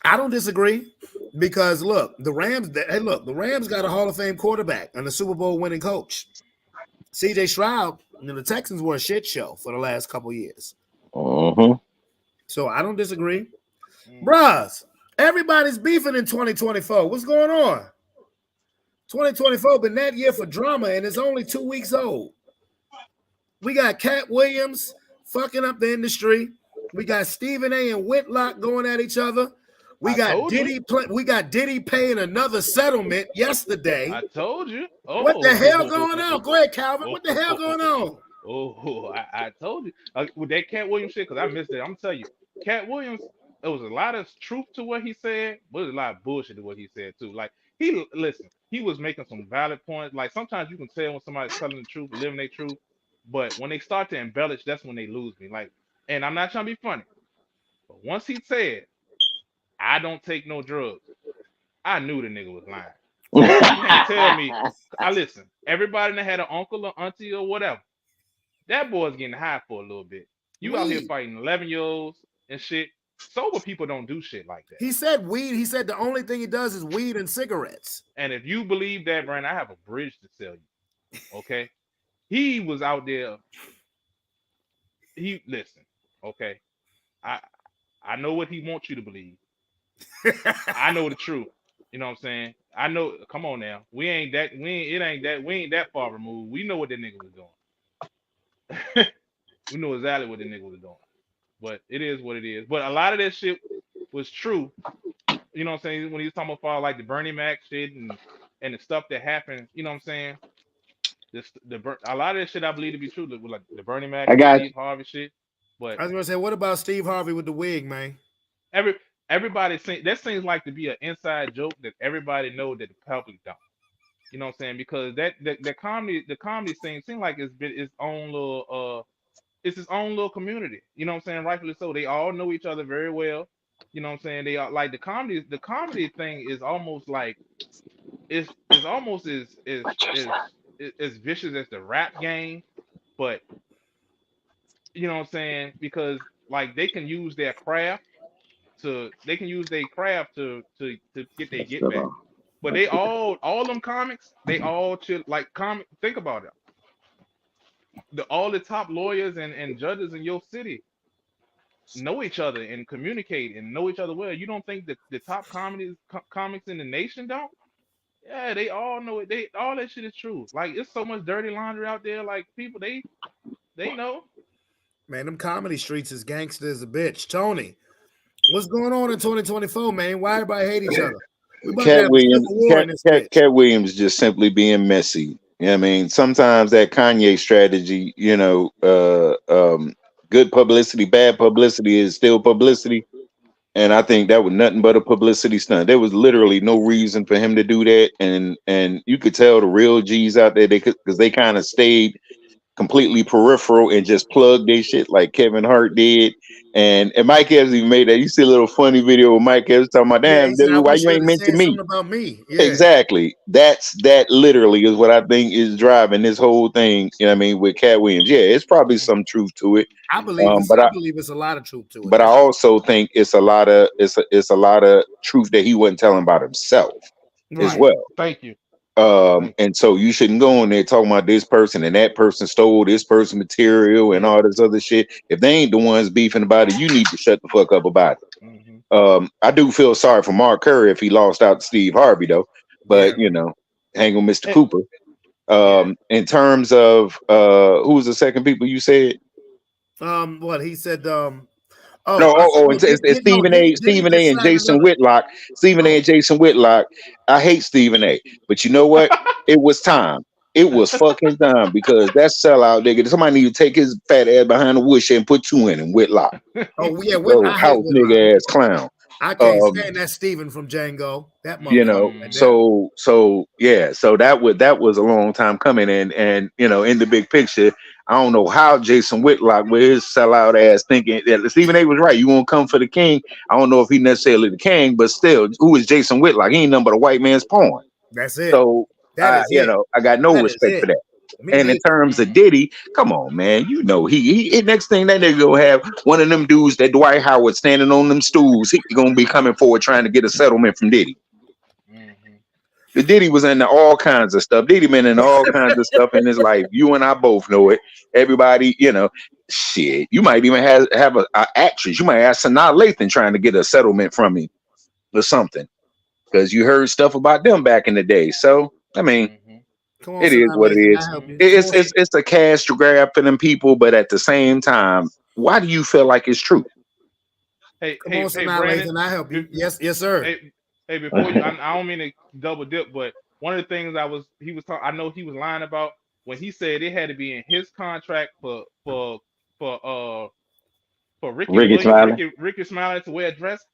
I don't disagree because look, the Rams got a Hall of Fame quarterback and a Super Bowl winning coach. CJ Stroud, the Texans were a shit show for the last couple years. So I don't disagree. Bruh, everybody's beefing in 2024. What's going on? 2024 been that year for drama, and it's only 2 weeks old. We got Cat Williams fucking up the industry. We got Stephen A. and Whitlock going at each other. We got Diddy paying another settlement yesterday. I told you. Oh. What the hell going on? Go ahead, Calvin. What the hell going on? I told you. With that Cat Williams shit, because I missed it. I'm going to tell you. Cat Williams, there was a lot of truth to what he said, but there's a lot of bullshit to what he said, too. Like, he was making some valid points. Like, sometimes you can tell when somebody's telling the truth, living their truth, but when they start to embellish, that's when they lose me. Like, and I'm not trying to be funny, but once he said, I don't take no drugs, I knew the nigga was lying. You can't tell me. Listen, everybody that had an uncle or auntie or whatever, that boy's getting high for a little bit. You out here fighting 11-year-olds and shit. Sober people don't do shit like that. He said weed. He said the only thing he does is weed and cigarettes. And if you believe that, Brian, I have a bridge to sell you. Okay? He was out there. Listen, okay? I know what he wants you to believe. I know the truth. You know what I'm saying? I know. Come on now. We ain't that far removed. We know what that nigga was doing. We know exactly what the nigga was doing. But it is what it is. But a lot of that shit was true. You know what I'm saying? When he was talking about like the Bernie Mac shit and the stuff that happened, you know what I'm saying? A lot of that shit I believe to be true, like the Bernie Mac and Steve Harvey shit. But I was gonna say, what about Steve Harvey with the wig, man? Everybody that seems like to be an inside joke that everybody know that the public don't. You know what I'm saying? Because the comedy scene seems like it's its own little community. You know what I'm saying? Rightfully so. They all know each other very well. You know what I'm saying? They are like the comedy thing is almost like it's almost as vicious as the rap game, but you know what I'm saying? Because like they can use their craft to get their get back. But they all them comics, they all chill like comic. Think about it. All the top lawyers and judges in your city know each other and communicate and know each other well. You don't think that the top comics in the nation don't? Yeah, they all know it. All that shit is true. Like it's so much dirty laundry out there. Like people, they know. Man, them comedy streets is gangster as a bitch. Tony, what's going on in 2024, man? Why everybody hate each other? Cat Williams just simply being messy. You know what I mean? Sometimes that Kanye strategy, good publicity, bad publicity is still publicity. And I think that was nothing but a publicity stunt. There was literally no reason for him to do that. And you could tell the real G's out there, they could, because they kind of stayed completely peripheral and just plugged their shit like Kevin Hart did. And Mike Evans even made that. You see a little funny video with Mike Evans talking about, Yeah, he damn, said, I dude, why wish you you ain't had mention said me? something about me. Yeah. Exactly. That literally is what I think is driving this whole thing. You know what I mean, with Cat Williams. Yeah, it's probably some truth to it. I believe But I believe it's a lot of truth to it. I also think it's a lot of it's a lot of truth that he wasn't telling about himself as Right. well. Thank you. And so you shouldn't go in there talking about this person and that person stole this person material and all this other shit. If they ain't the ones beefing about it, you need to shut the fuck up about it. Mm-hmm. I do feel sorry for Mark Curry if he lost out to Steve Harvey though, Yeah. but you know, hang on, Mr. Eh, Cooper. yeah. In terms of who was the second people you said? What he said, No, I said, it's no, Diddy Stephen A. just and signed Jason another. Whitlock. Stephen A. Oh, and Jason Whitlock. I hate Stephen A. But you know what? It was time. It was fucking time because that sellout nigga. Somebody need to take his fat ass behind the woodshed and put two in him. Whitlock, oh yeah, yo, I hate house Whitlock. nigga ass clown. I can't Um, stand that Steven from Django. That you motherfucker know, right Mm-hmm. there. so that was a long time coming, and you know, in the big picture, I don't know how Jason Whitlock with his sellout ass thinking that Stephen A was right. You won't come for the king. I don't know if he necessarily the king, but still, who is Jason Whitlock? He ain't nothing but a white man's pawn. That's it. So That is you it. know, I got no That is respect for it. that. Me And in neither. terms of Diddy, come on, man. You know he next thing that nigga gonna have one of them dudes that Dwight Howard standing on them stools. He gonna be coming forward trying to get a settlement from Diddy. Mm-hmm. The Diddy was into all kinds of stuff. Diddy been into all kinds of stuff in his life. You and I both know it. Everybody, you know, shit. You might even have a actress. You might ask Sanaa Lathan trying to get a settlement from him or something because you heard stuff about them back in the day. So I mean, Mm-hmm. Come on, it is Sanaa what it Lathan, I is. help you. Come It's on, it's it's a cash grab for them people, but at the same time, why do you feel like it's true? Hey, Sanaa Brandon. Lathan, I help Be, you. Yes, yes, sir. hey, before you, I don't mean to double dip, but one of the things he was talking, I know he was lying about when he said it had to be in his contract for Ricky Ricky Williams, Smiley. Ricky Smiley to wear a dress.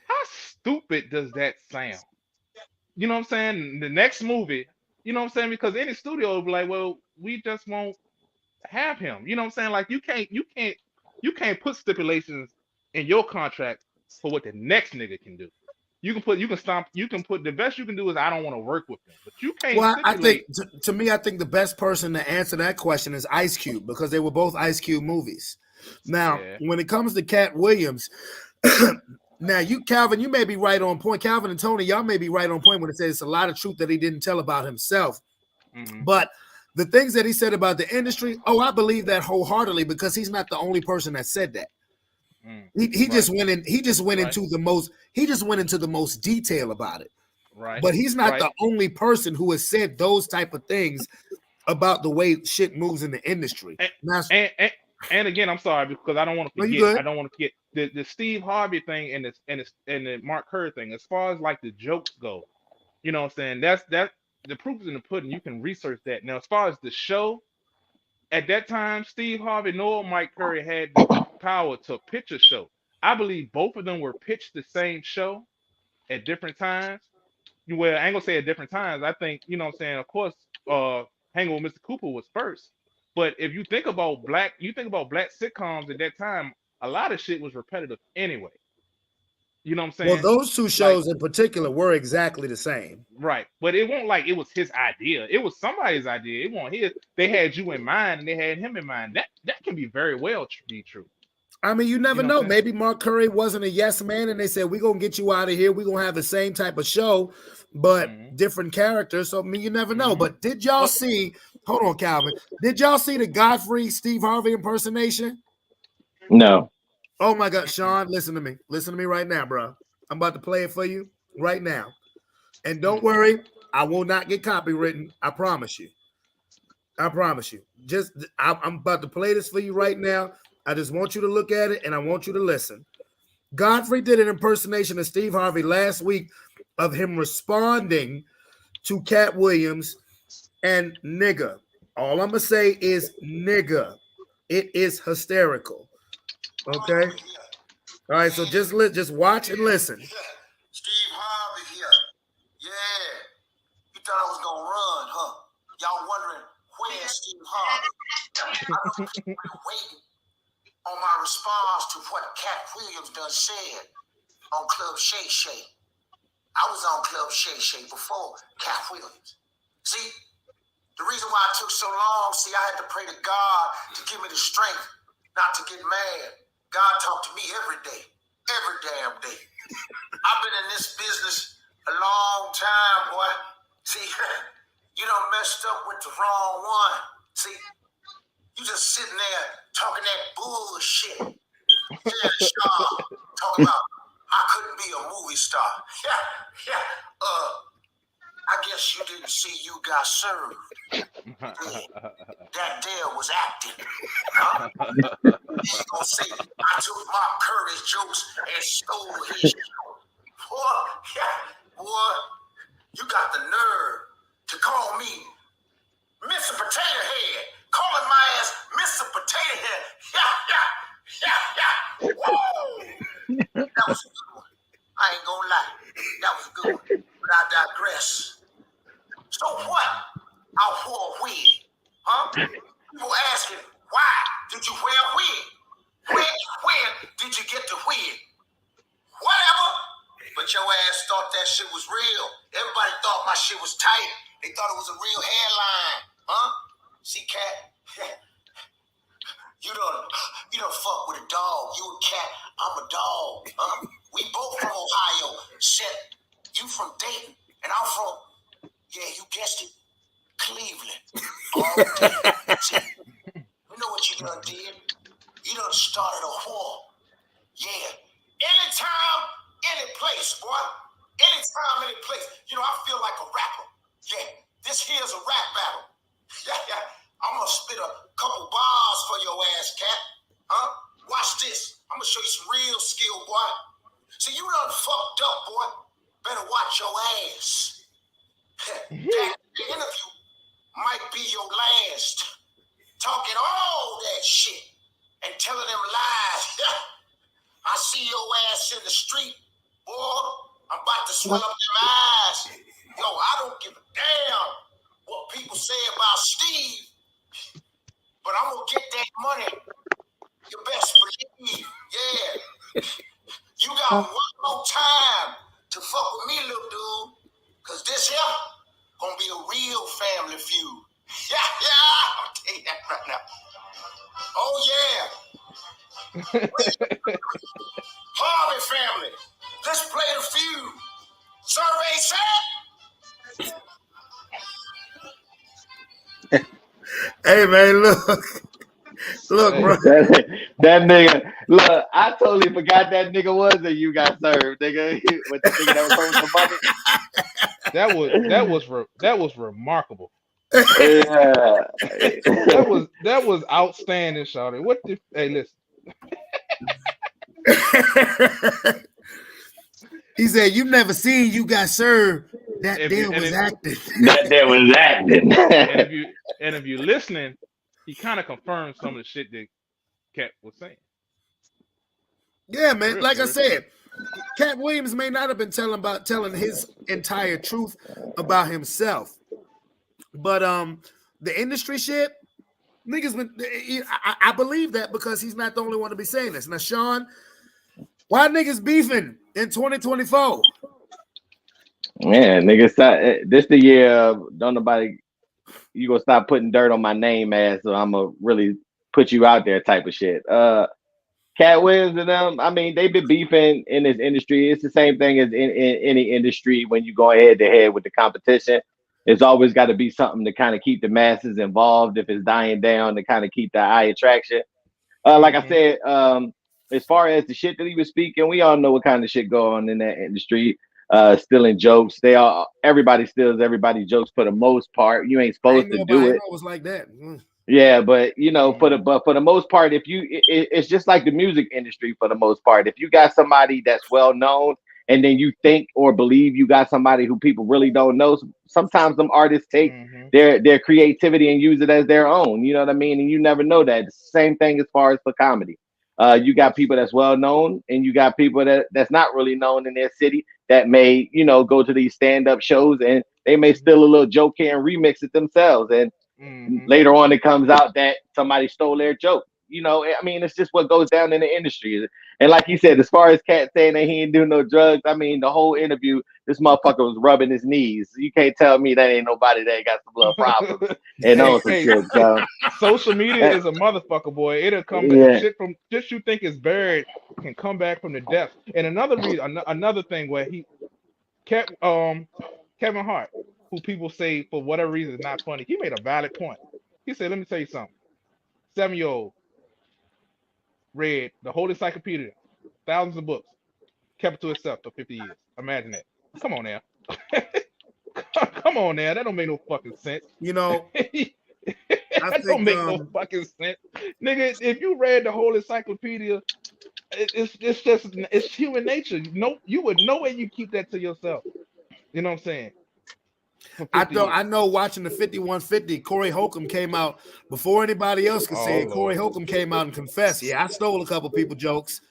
How stupid does that sound? You know what I'm saying? The next movie, you know what I'm saying? Because any studio will be like, well, we just won't have him. You know what I'm saying? Like you can't put stipulations in your contract for what the next nigga can do. You can put the best you can do is I don't want to work with them. But you can't Well, I think stipulate. to me, I think the best person to answer that question is Ice Cube because they were both Ice Cube movies. Now, Yeah. when it comes to Cat Williams, now you Calvin, you may be right on point. Calvin and Tony, y'all may be right on point when it says it's a lot of truth that he didn't tell about himself. Mm-hmm. But the things that he said about the industry, oh, I believe that wholeheartedly because he's not the only person that said that. He Right. just went in. He just went Right. into the most. He just went into the most detail about it. Right. But he's not Right. the only person who has said those type of things about the way shit moves in the industry. And Now, and, and, and again, I'm sorry because I don't want to no, you forget. good. I don't want to forget the Steve Harvey thing and the Mark Kerr thing. As far as like the jokes go, you know what I'm saying? That the proof is in the pudding. You can research that. Now, as far as the show, at that time, Steve Harvey nor Mike Curry had the power to pitch a show. I believe both of them were pitched the same show at different times. Well, I ain't gonna say at different times. I think, you know what I'm saying, of course, Hanging with Mr. Cooper was first. But if you think about black sitcoms at that time, a lot of shit was repetitive anyway. You know what I'm Well, saying? those two Like, shows in particular were exactly the same. right. But it won't like it was his idea. It was somebody's idea. It wasn't his. They had you in mind and they had him in mind. That can be very well be true. I mean, you You never know what know. I'm saying? Maybe Mark Curry wasn't a yes man, and they said we're gonna get you out of here. We're gonna have the same type of show, but Hmm. different characters. So I mean, you never know. Hmm. But did y'all Well, see? Hold on, Calvin. Did y'all see the Godfrey Steve Harvey impersonation? No. Oh my God, mm-mm, Sean, listen to me. Listen to me right now, bro. I'm about to play it for you right now. And don't mm. worry, I will not get copywritten. I promise you. I promise you. I'm about to play this for you right now. I just want you to look at it and I want you to listen. Godfrey did an impersonation of Steve Harvey last week of him responding to Cat Williams and nigga. All I'm gonna say is nigga. It is hysterical. Okay. All right, so just watch and listen. Steve Harvey here. Yeah. You thought I was gonna run, huh? Y'all wondering where's Steve Harvey? I know people been waiting on my response to what Cat Williams done said on Club Shay Shay. I was on Club Shay Shay before Cat Williams. See, the reason why it took so long, I had to pray to God to give me the strength not to get mad. God talked to me every day, every damn day. I've been in this business a long time, boy. See, you done messed up with the wrong one. See, you just sitting there talking that bullshit. Yeah, Shaw, talking about I couldn't be a movie star. Yeah. I guess you didn't see You Got Served. That there was acting. Huh? You gonna say I took Mark Curtis jokes and stole his show. Boy, you got the nerve to call me Mr. Potato Head. Calling my ass Mr. Potato Head. Yeah. Woo! That was a good one. I ain't gonna lie. That was a good one. But I digress. So what? I wore a wig. Huh? People asking, why did you wear a wig? When did you get the wig? Whatever. But your ass thought that shit was real. Everybody thought my shit was tight. They thought it was a real hairline. Huh? See, Cat? You don't fuck with a dog. You a cat, I'm a dog. Huh? We both from Ohio. Shit. You from Dayton. And I'm from, yeah, you guessed it, Cleveland. All day. See, you know what you done did? You done started a war. Yeah. Anytime, any place, boy. Anytime, any place. You know, I feel like a rapper. Yeah. This here's a rap battle. Yeah. I'm gonna spit a couple bars for your ass, Cat. Huh? Watch this. I'm gonna show you some real skill, boy. See, you done fucked up, boy. Better watch your ass. That interview might be your last. Talking all that shit and telling them lies. I see your ass in the street, boy. I'm about to swell up them eyes. Yo, I don't give a damn what people say about Steve, but I'm gonna get that money. You best believe, yeah. You got one more time to fuck with me, little dude, cause this here gonna be a real family feud. Yeah, I'm telling you that right now. Oh yeah. Harvey family, let's play the feud. Survey said. Hey man, look, bro. That nigga, look, I totally forgot that nigga was a You Got Served, nigga. With the nigga that was from the mother. That was remarkable. Yeah. That was outstanding, Shawty. What the hey listen. He said, "You never seen You Got Served." That there was acting. That there was acting. And if you're listening, he kind of confirmed some of the shit that Cat was saying. Yeah, man. Like I said, Cat Williams may not have been telling his entire truth about himself, but the industry shit, niggas been. I believe that because he's not the only one to be saying this. Now, Sean, why niggas beefing in 2024? Man, nigga, this the year. Don't nobody. You gonna stop putting dirt on my name, ass, so I'm gonna really put you out there, type of shit. Cat Williams and them, I mean, they've been beefing in this industry. It's the same thing as in any industry when you go head to head with the competition. It's always got to be something to kind of keep the masses involved. If it's dying down, to kind of keep the eye attraction. Like I said, as far as the shit that he was speaking, we all know what kind of shit go on in that industry. Stealing jokes. Everybody steals everybody's jokes for the most part. You ain't supposed to do it. It was like that. Yeah, but you know, for the most part, it's just like the music industry for the most part. If you got somebody that's well known, and then you think or believe you got somebody who people really don't know, sometimes them artists take their creativity and use it as their own. You know what I mean? And you never know that. It's the same thing as far as for comedy. You got people that's well known, and you got people that's not really known in their city that may, go to these stand up shows, and they may steal a little joke here and remix it themselves. And Mm-hmm. later on, it comes out that somebody stole their joke. I mean, it's just what goes down in the industry. And like you said, as far as Cat saying that he ain't do no drugs, I mean, the whole interview, this motherfucker was rubbing his knees. You can't tell me that ain't nobody that got some little problems and on some Hey, shit. So, social media is a motherfucker, boy. It'll come back. yeah. Shit from just you think is buried can come back from the depths. And another reason, another thing where Kevin Hart, who people say for whatever reason is not funny, he made a valid point. He said, "Let me tell you something. 7-year-old read the whole encyclopedia, thousands of books, kept it to itself for 50 years. Imagine that. Come on now. Come on now. That don't make no fucking sense. That don't make no fucking sense. Nigga, if you read the whole encyclopedia, it's human nature. You would know where you keep that to yourself. You know what I'm saying? I know watching the 5150, Corey Holcomb came out before anybody else could say it. Corey Holcomb came out and confessed. Yeah, I stole a couple people jokes.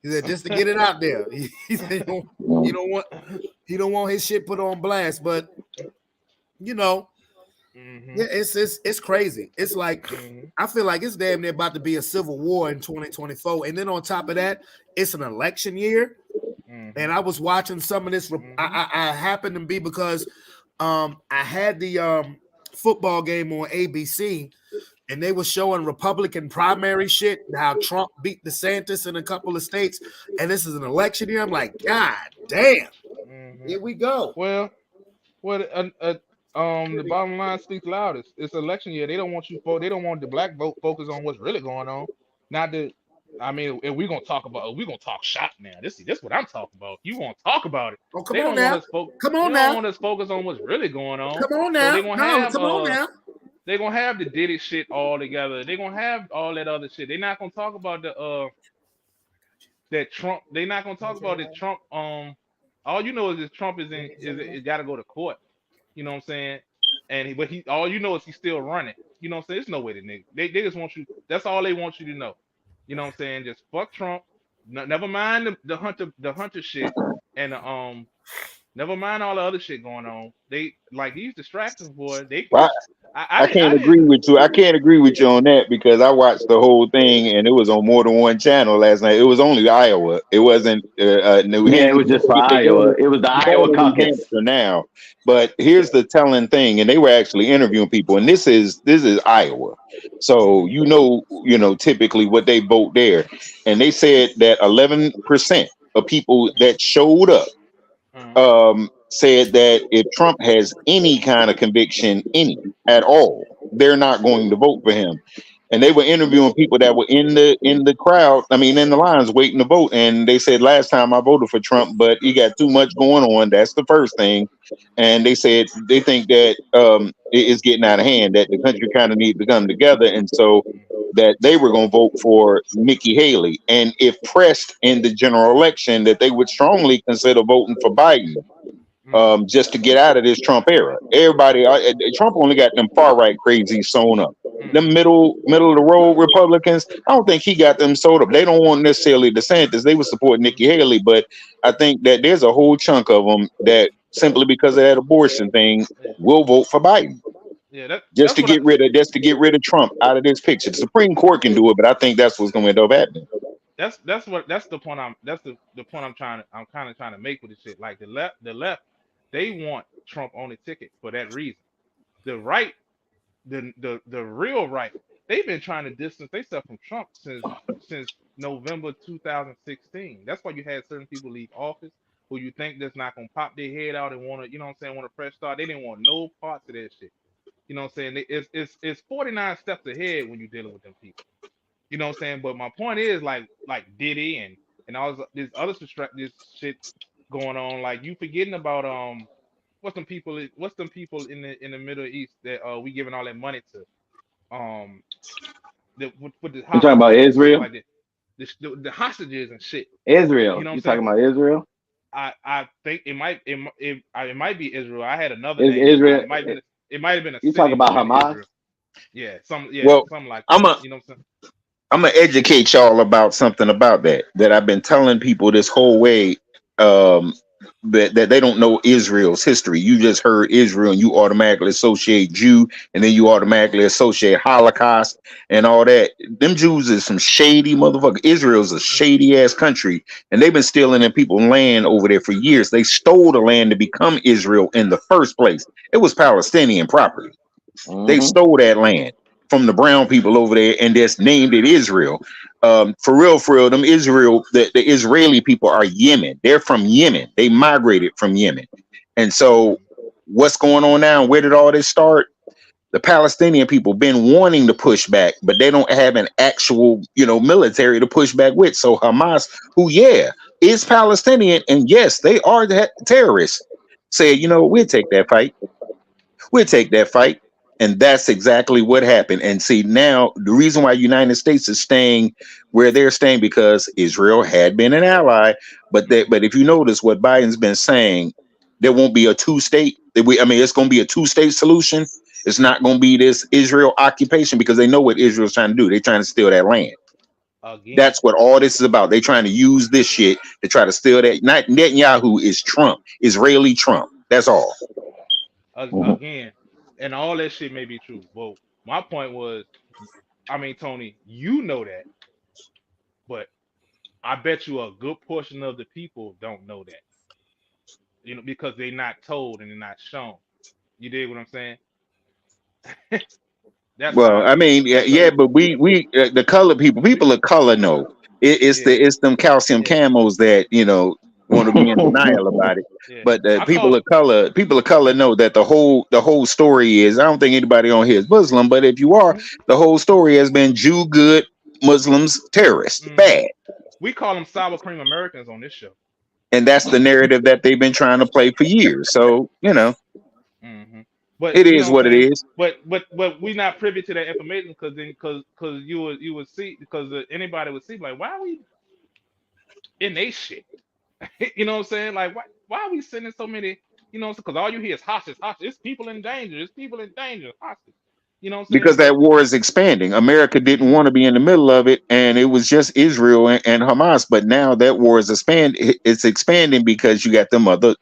He said just to get it out there. He said he don't want his shit put on blast, but yeah, it's crazy. It's like I feel like it's damn near about to be a civil war in 2024, and then on top of that, it's an election year. And I was watching some of this. I happened to be because I had the football game on ABC, and they were showing Republican primary shit, how Trump beat DeSantis in a couple of states, and this is an election year. I'm like, God damn, here we go. Well, the bottom line speaks loudest. It's election year. They don't want they don't want the black vote focus on what's really going on. Not that. I mean, if we're gonna talk shop now. This what I'm talking about. You want to talk about it? Oh, come they on don't now. Want us focus. Come on they now. Don't want us focus on what's really going on. Come on now. So they're gonna have. Come on now. They're gonna have the Diddy shit all together. They're gonna have all that other shit. They're not gonna talk about that Trump. They're not gonna talk about that Trump. All you know is that Trump is got to go to court. You know what I'm saying? But all you know is he's still running. You know what I'm saying? There's no way to nigga. They just want you. That's all they want you to know. You know what I'm saying? Just fuck Trump. Never mind the hunter shit, and never mind all the other shit going on. They like these distractions, boy. I can't agree with you. I can't agree with you on that because I watched the whole thing and it was on more than one channel last night. It was only Iowa. It wasn't New Hampshire. Yeah, it was just for Iowa. It was the Iowa caucus. Now, but here's the telling thing, and they were actually interviewing people, and this is Iowa, so typically what they vote there, and they said that 11% of people that showed up said that if Trump has any kind of conviction, at all, they're not going to vote for him. And they were interviewing people that were in the crowd, in the lines waiting to vote. And they said, last time I voted for Trump, but he got too much going on. That's the first thing. And they said they think that it's getting out of hand, that the country kind of needs to come together. And so that they were going to vote for Nikki Haley. And if pressed in the general election, that they would strongly consider voting for Biden. Just to get out of this Trump era. Everybody, Trump only got them far right crazies sewn up. Them middle of the road Republicans, I don't think he got them sewed up. They don't want necessarily DeSantis. They would support Nikki Haley, but I think that there's a whole chunk of them that simply because of that abortion thing will vote for Biden. Yeah, just to get rid of Trump out of this picture. The Supreme Court can do it, but I think that's what's going to end up happening. That's the point I'm kind of trying to make with this shit. Like the left, they want Trump on the ticket for that reason. The right, the real right, they've been trying to distance themselves from Trump since November 2016. That's why you had certain people leave office who you think that's not gonna pop their head out and want to, want a fresh start. They didn't want no parts of that shit. You know what I'm saying? It's 49 steps ahead when you're dealing with them people. You know what I'm saying? But my point is like Diddy and all this other this shit going on. Like you forgetting about what's them people in the Middle East that we giving all that money to with the you talking about Israel, like the hostages and shit. Israel. You know what I'm talking about Israel? I think it might be Israel. I had another name. Israel. It might have been a. You talking about Hamas? Israel. Yeah, something like that. You know what I'm saying? I'm gonna educate y'all about something about that I've been telling people this whole way. Um, that they don't know Israel's history. You just heard Israel, and you automatically associate Jew, and then you automatically associate Holocaust and all that. Them Jews is some shady motherfucker. Israel's a shady ass country, and they've been stealing in people's land over there for years. They stole the land to become Israel in the first place. It was Palestinian property. They stole that land from the brown people over there and just named it Israel. For real, them Israel, the Israeli people are Yemen. They're from Yemen. They migrated from Yemen. And so what's going on now? Where did all this start? The Palestinian people been wanting to push back, but they don't have an actual, military to push back with. So Hamas, who, is Palestinian, and yes, they are the terrorists, said, we'll take that fight. We'll take that fight. And that's exactly what happened. And see, now the reason why United States is staying where they're staying, because Israel had been an ally. But if you notice what Biden's been saying, there won't be a two-state. It's going to be a two-state solution. It's not going to be this Israel occupation, because they know what Israel's trying to do. They're trying to steal that land. Again. That's what all this is about. They're trying to use this shit to try to steal that. Not Netanyahu is Trump, Israeli Trump. That's all. Again, and all that shit may be true. Well, my point was, Tony, you know that, but I bet you a good portion of the people don't know that. Because they're not told and they're not shown. You dig what I'm saying? That's well, but we the color people of color know. It's them calcium camos that want to be in denial about it. Yeah. But people of color know that the whole story is. I don't think anybody on here is Muslim, but if you are, the whole story has been Jew good, Muslims terrorists, bad. We call them sour cream Americans on this show, and that's the narrative that they've been trying to play for years. So But it is what it is. But we're not privy to that information, because you would see, because anybody would see, like, why are we in they shit? You know what I'm saying? Like, why are we sending so many? Because all you hear is hostage. It's people in danger. It's people in danger. Hostage. You know what I'm saying? Because that war is expanding. America didn't want to be in the middle of it, and it was just Israel and Hamas. But now that war is expanding. It's expanding because you got them other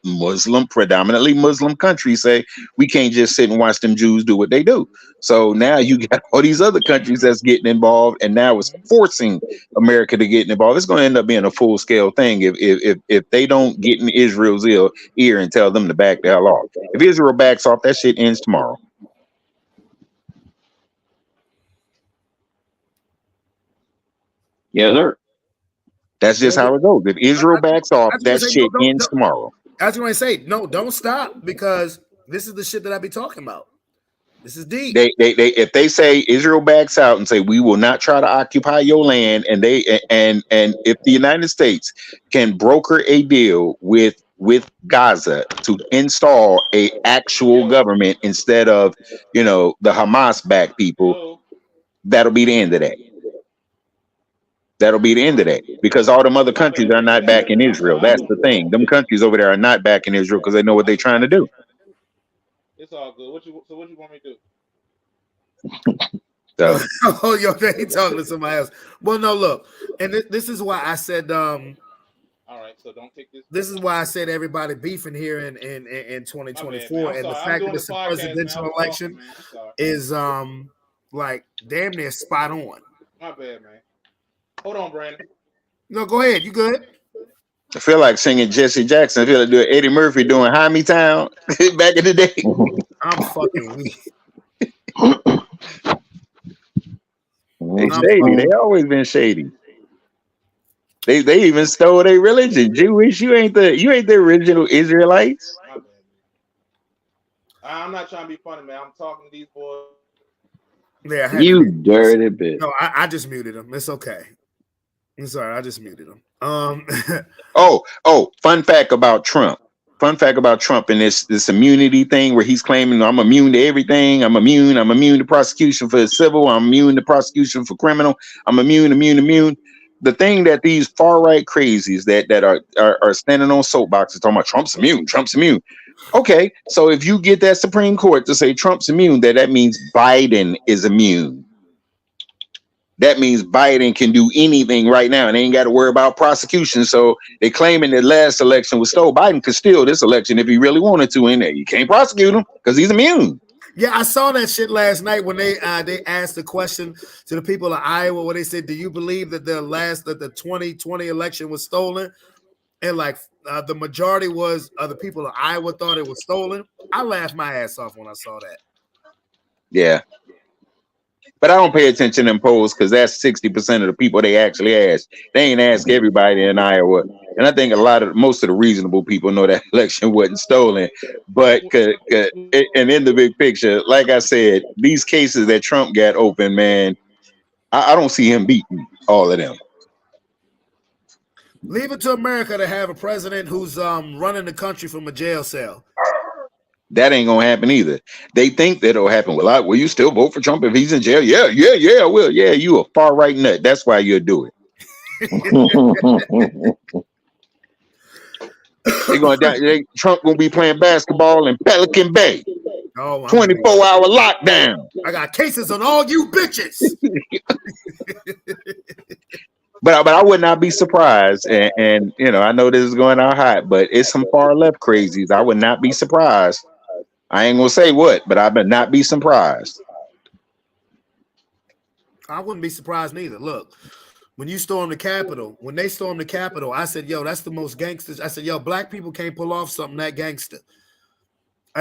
predominantly Muslim countries say we can't just sit and watch them Jews do what they do. So now you got all these other countries that's getting involved, and now it's forcing America to get involved. It's going to end up being a full scale thing if they don't get in Israel's ear and tell them to back the hell off. If Israel backs off, that shit ends tomorrow. Yes, sir. That's just how it goes. If Israel backs off, that shit ends tomorrow. I was going to say, no, don't stop, because this is the shit that I be talking about. This is deep. If they say Israel backs out and say we will not try to occupy your land, and if the United States can broker a deal with Gaza to install a actual government instead of the Hamas backed people, that'll be the end of that. That'll be the end of that, because all them other countries are not backing Israel. That's the thing. Them countries over there are not backing Israel because they know what they're trying to do. It's all good. What you want me to do? Oh, yo, they talking to somebody else. Well, no, look, and this is why I said. All right, so don't take this. This is why I said everybody beefing here in 2024, and the fact that it's a presidential election is like damn near spot on. My bad, man. Hold on, Brandon. No, go ahead. You good? I feel like singing Jesse Jackson. I feel like doing Eddie Murphy doing High Me Town back in the day. I'm fucking weak. They shady. They always been shady. They even stole their religion. Jewish. You ain't the original Israelites. I'm not trying to be funny, man. I'm talking to these boys. Yeah, you dirty bitch. No, I just muted him. It's okay. I'm sorry, I just muted him. Fun fact about Trump. And this immunity thing where he's claiming I'm immune to everything. I'm immune to prosecution for civil. I'm immune to prosecution for criminal. I'm immune. The thing that these far right crazies that are standing on soapboxes talking about Trump's immune. Okay, so if you get that Supreme Court to say Trump's immune, that means Biden is immune. that means Biden can do anything right now and they ain't got to worry about prosecution. So they claiming that last election was stolen. Biden could steal this election if he really wanted to, and you can't prosecute him because he's immune. Yeah, I saw that shit last night when they asked the question to the people of Iowa where they said, "Do you believe that the 2020 election was stolen?" And like the majority was the people of Iowa thought it was stolen. I laughed my ass off when I saw that. Yeah. But I don't pay attention to them polls because that's 60% of the people they actually ask. They ain't ask everybody in Iowa. And I think most of the reasonable people know that election wasn't stolen. But and in the big picture, like I said, these cases that Trump got open, man, I don't see him beating all of them. Leave it to America to have a president who's running the country from a jail cell. That ain't gonna happen either. They think that it'll happen. Will you still vote for Trump if he's in jail? Yeah, I will. Yeah, you a far right nut. That's why you'll do it. Trump gonna be playing basketball in Pelican Bay. 24-hour lockdown. I got cases on all you bitches. But I would not be surprised, and I know this is going out hot, but it's some far left crazies. I would not be surprised. I ain't gonna say what, but I would not be surprised. I wouldn't be surprised neither. Look, when they stormed the Capitol, I said, yo, that's the most gangsters. I said, yo, black people can't pull off something that gangster.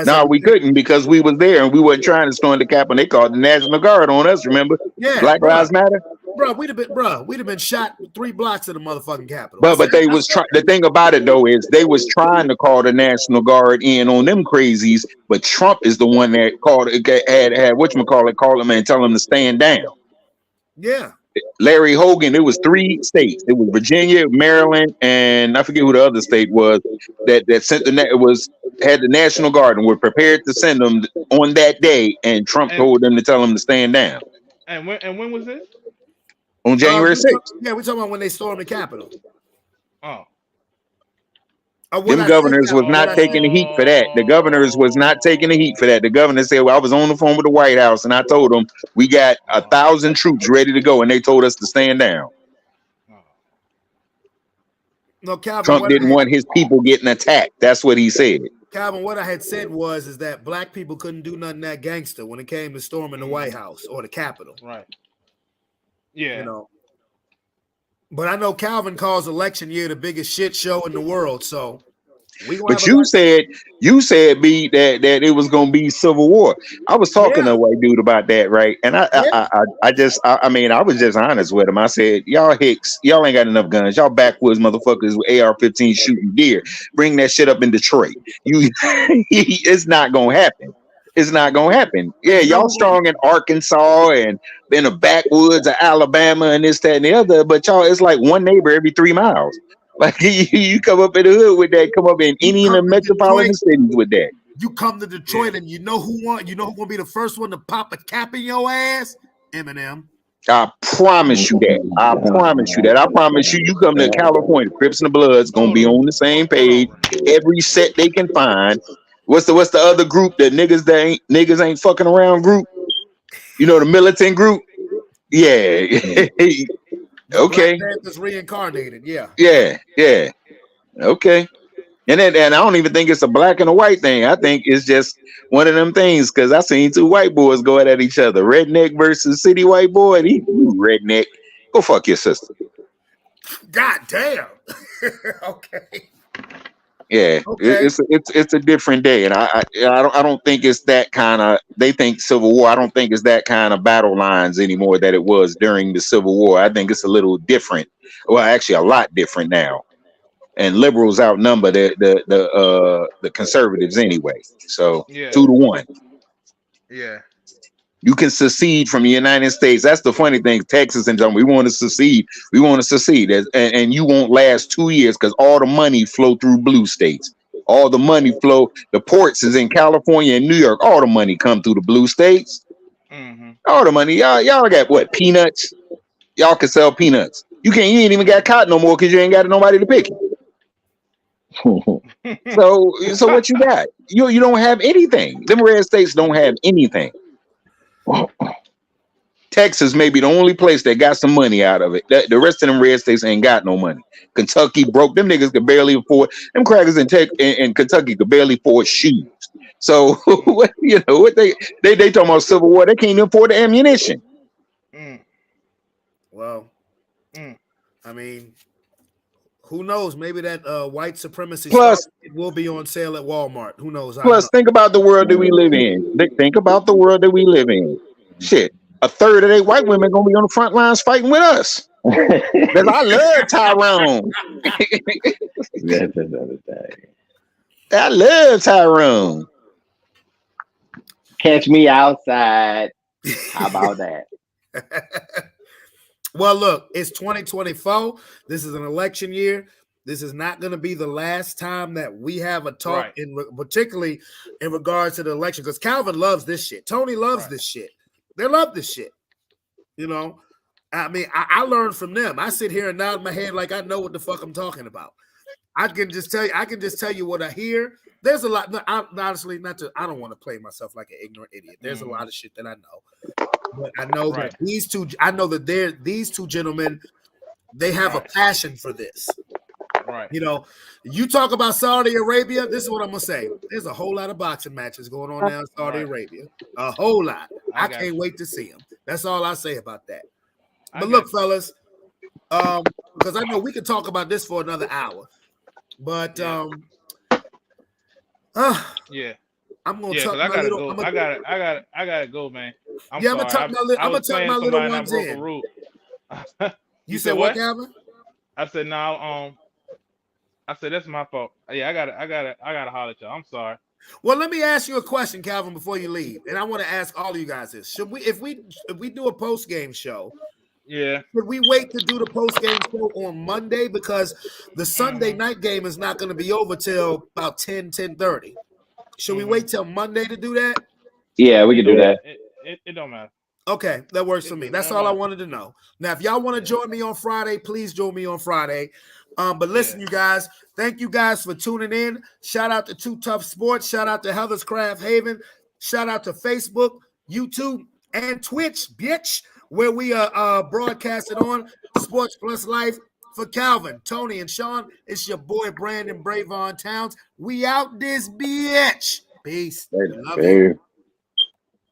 No, we couldn't because we was there and we wasn't trying to storm the Capitol. They called the National Guard on us, remember? Yeah. Black Lives Matter. Bro, we'd have been shot 3 blocks of the motherfucking Capitol. But they was trying. The thing about it though is they was trying to call the National Guard in on them crazies, but Trump is the one that called had call them and tell them to stand down. Yeah. Larry Hogan, it was 3 states. It was Virginia, Maryland, and I forget who the other state was that sent had the National Guard and were prepared to send them on that day, and Trump told them to tell them to stand down. And when was this? On January 6th. Yeah, we're talking about when they stormed the Capitol. Oh. Them governors was not taking the heat for that. The governors was not taking the heat for that. The governor said, well, I was on the phone with the White House and I told them we got 1,000 troops ready to go and they told us to stand down. No, Calvin, Trump didn't want his people getting attacked. That's what he said. Calvin, what I had said is that black people couldn't do nothing that gangster when it came to storming the White House or the Capitol. Right. Yeah. But I know Calvin calls election year the biggest shit show in the world. So but you said B that it was gonna be civil war. I was talking to a white dude about that, right? And I was just honest with him. I said, y'all Hicks, y'all ain't got enough guns. Y'all backwoods motherfuckers with AR-15 shooting deer. Bring that shit up in Detroit. It's not gonna happen. It's not gonna happen. Yeah, y'all strong in Arkansas and in the backwoods of Alabama and this, that, and the other, but y'all, it's like one neighbor every 3 miles. Like you come up in the hood with that, come up in any of the metropolitan cities with that. You come to Detroit and you know who gonna be the first one to pop a cap in your ass? Eminem. I promise you that. I promise you, you come to California, Crips and the Bloods gonna be on the same page. Every set they can find. What's the other group that niggas ain't fucking around group? The militant group? Yeah. Okay. Black Panthers reincarnated, yeah. Yeah. Okay. And I don't even think it's a black and a white thing. I think it's just one of them things because I seen 2 white boys going at each other. Redneck versus city white boy. He redneck. Go fuck your sister. God damn. Okay. Yeah, okay. It's a different day, and I don't think it's that kind of. They think Civil War. I don't think it's that kind of battle lines anymore that it was during the Civil War. I think it's a little different. Well, actually, a lot different now. And liberals outnumber the conservatives anyway. So 2-1. Yeah. You can secede from the United States. That's the funny thing. Texas and we want to secede. We want to secede. And you won't last 2 years because all the money flow through blue states. All the money flow. The ports is in California and New York. All the money come through the blue states. Mm-hmm. All the money. Y'all got what? Peanuts? Y'all can sell peanuts. You ain't even got cotton no more because you ain't got nobody to pick it. So what you got? You don't have anything. Them red states don't have anything. Texas may be the only place that got some money out of it. The rest of them red states ain't got no money. Kentucky broke. Them niggas could barely afford. Them crackers in Kentucky could barely afford shoes. So what they talking about Civil War? They can't even afford the ammunition. Well, I mean, who knows? Maybe that white supremacy will be on sale at Walmart. Who knows? Plus, think about the world that we live in. Think about the world that we live in. Shit, a third of they white women gonna be on the front lines fighting with us. Because I love Tyrone. That's another thing. I love Tyrone. Catch me outside. How about that? Well, look, it's 2024. This is an election year. This is not going to be the last time that we have a talk, particularly in regards to the election, because Calvin loves this shit. Tony loves this shit. They love this shit. You know, I mean, I learned from them. I sit here and nod my head like I know what the fuck I'm talking about. I can just tell you what I hear. There's a lot. Honestly, I don't want to play myself like an ignorant idiot. There's a lot of shit that I know. But I know that these two gentlemen, they have a passion for this. Right. You know, you talk about Saudi Arabia, this is what I'm gonna say. There's a whole lot of boxing matches going on now in Saudi Arabia. A whole lot. I can't wait to see them. That's all I say about that. But look, fellas, because I know we could talk about this for another hour. But I'm gonna tuck my little. I gotta go, man. I'm gonna tuck my little ones in. You said what, Calvin? I said no. I said that's my fault. Yeah, I gotta holler at y'all. I'm sorry. Well, let me ask you a question, Calvin, before you leave, and I want to ask all of you guys this: should we, if we do a post game show? Yeah. Should we wait to do the post game show on Monday because the Sunday night game is not going to be over till about 10:30? Should we wait till Monday to do that? Yeah, we can do that. It don't matter. Okay, that works for me. That's all I wanted to know. Now, if y'all want to join me on Friday, please join me on Friday. But listen, you guys, thank you guys for tuning in. Shout out to Too Tough Sports. Shout out to Heather's Craft Haven. Shout out to Facebook, YouTube, and Twitch, bitch, where we are broadcasting on Sports Plus Life. For Calvin, Tony, and Sean, it's your boy Brandon Bravon Towns. We out this bitch. Peace. Love you.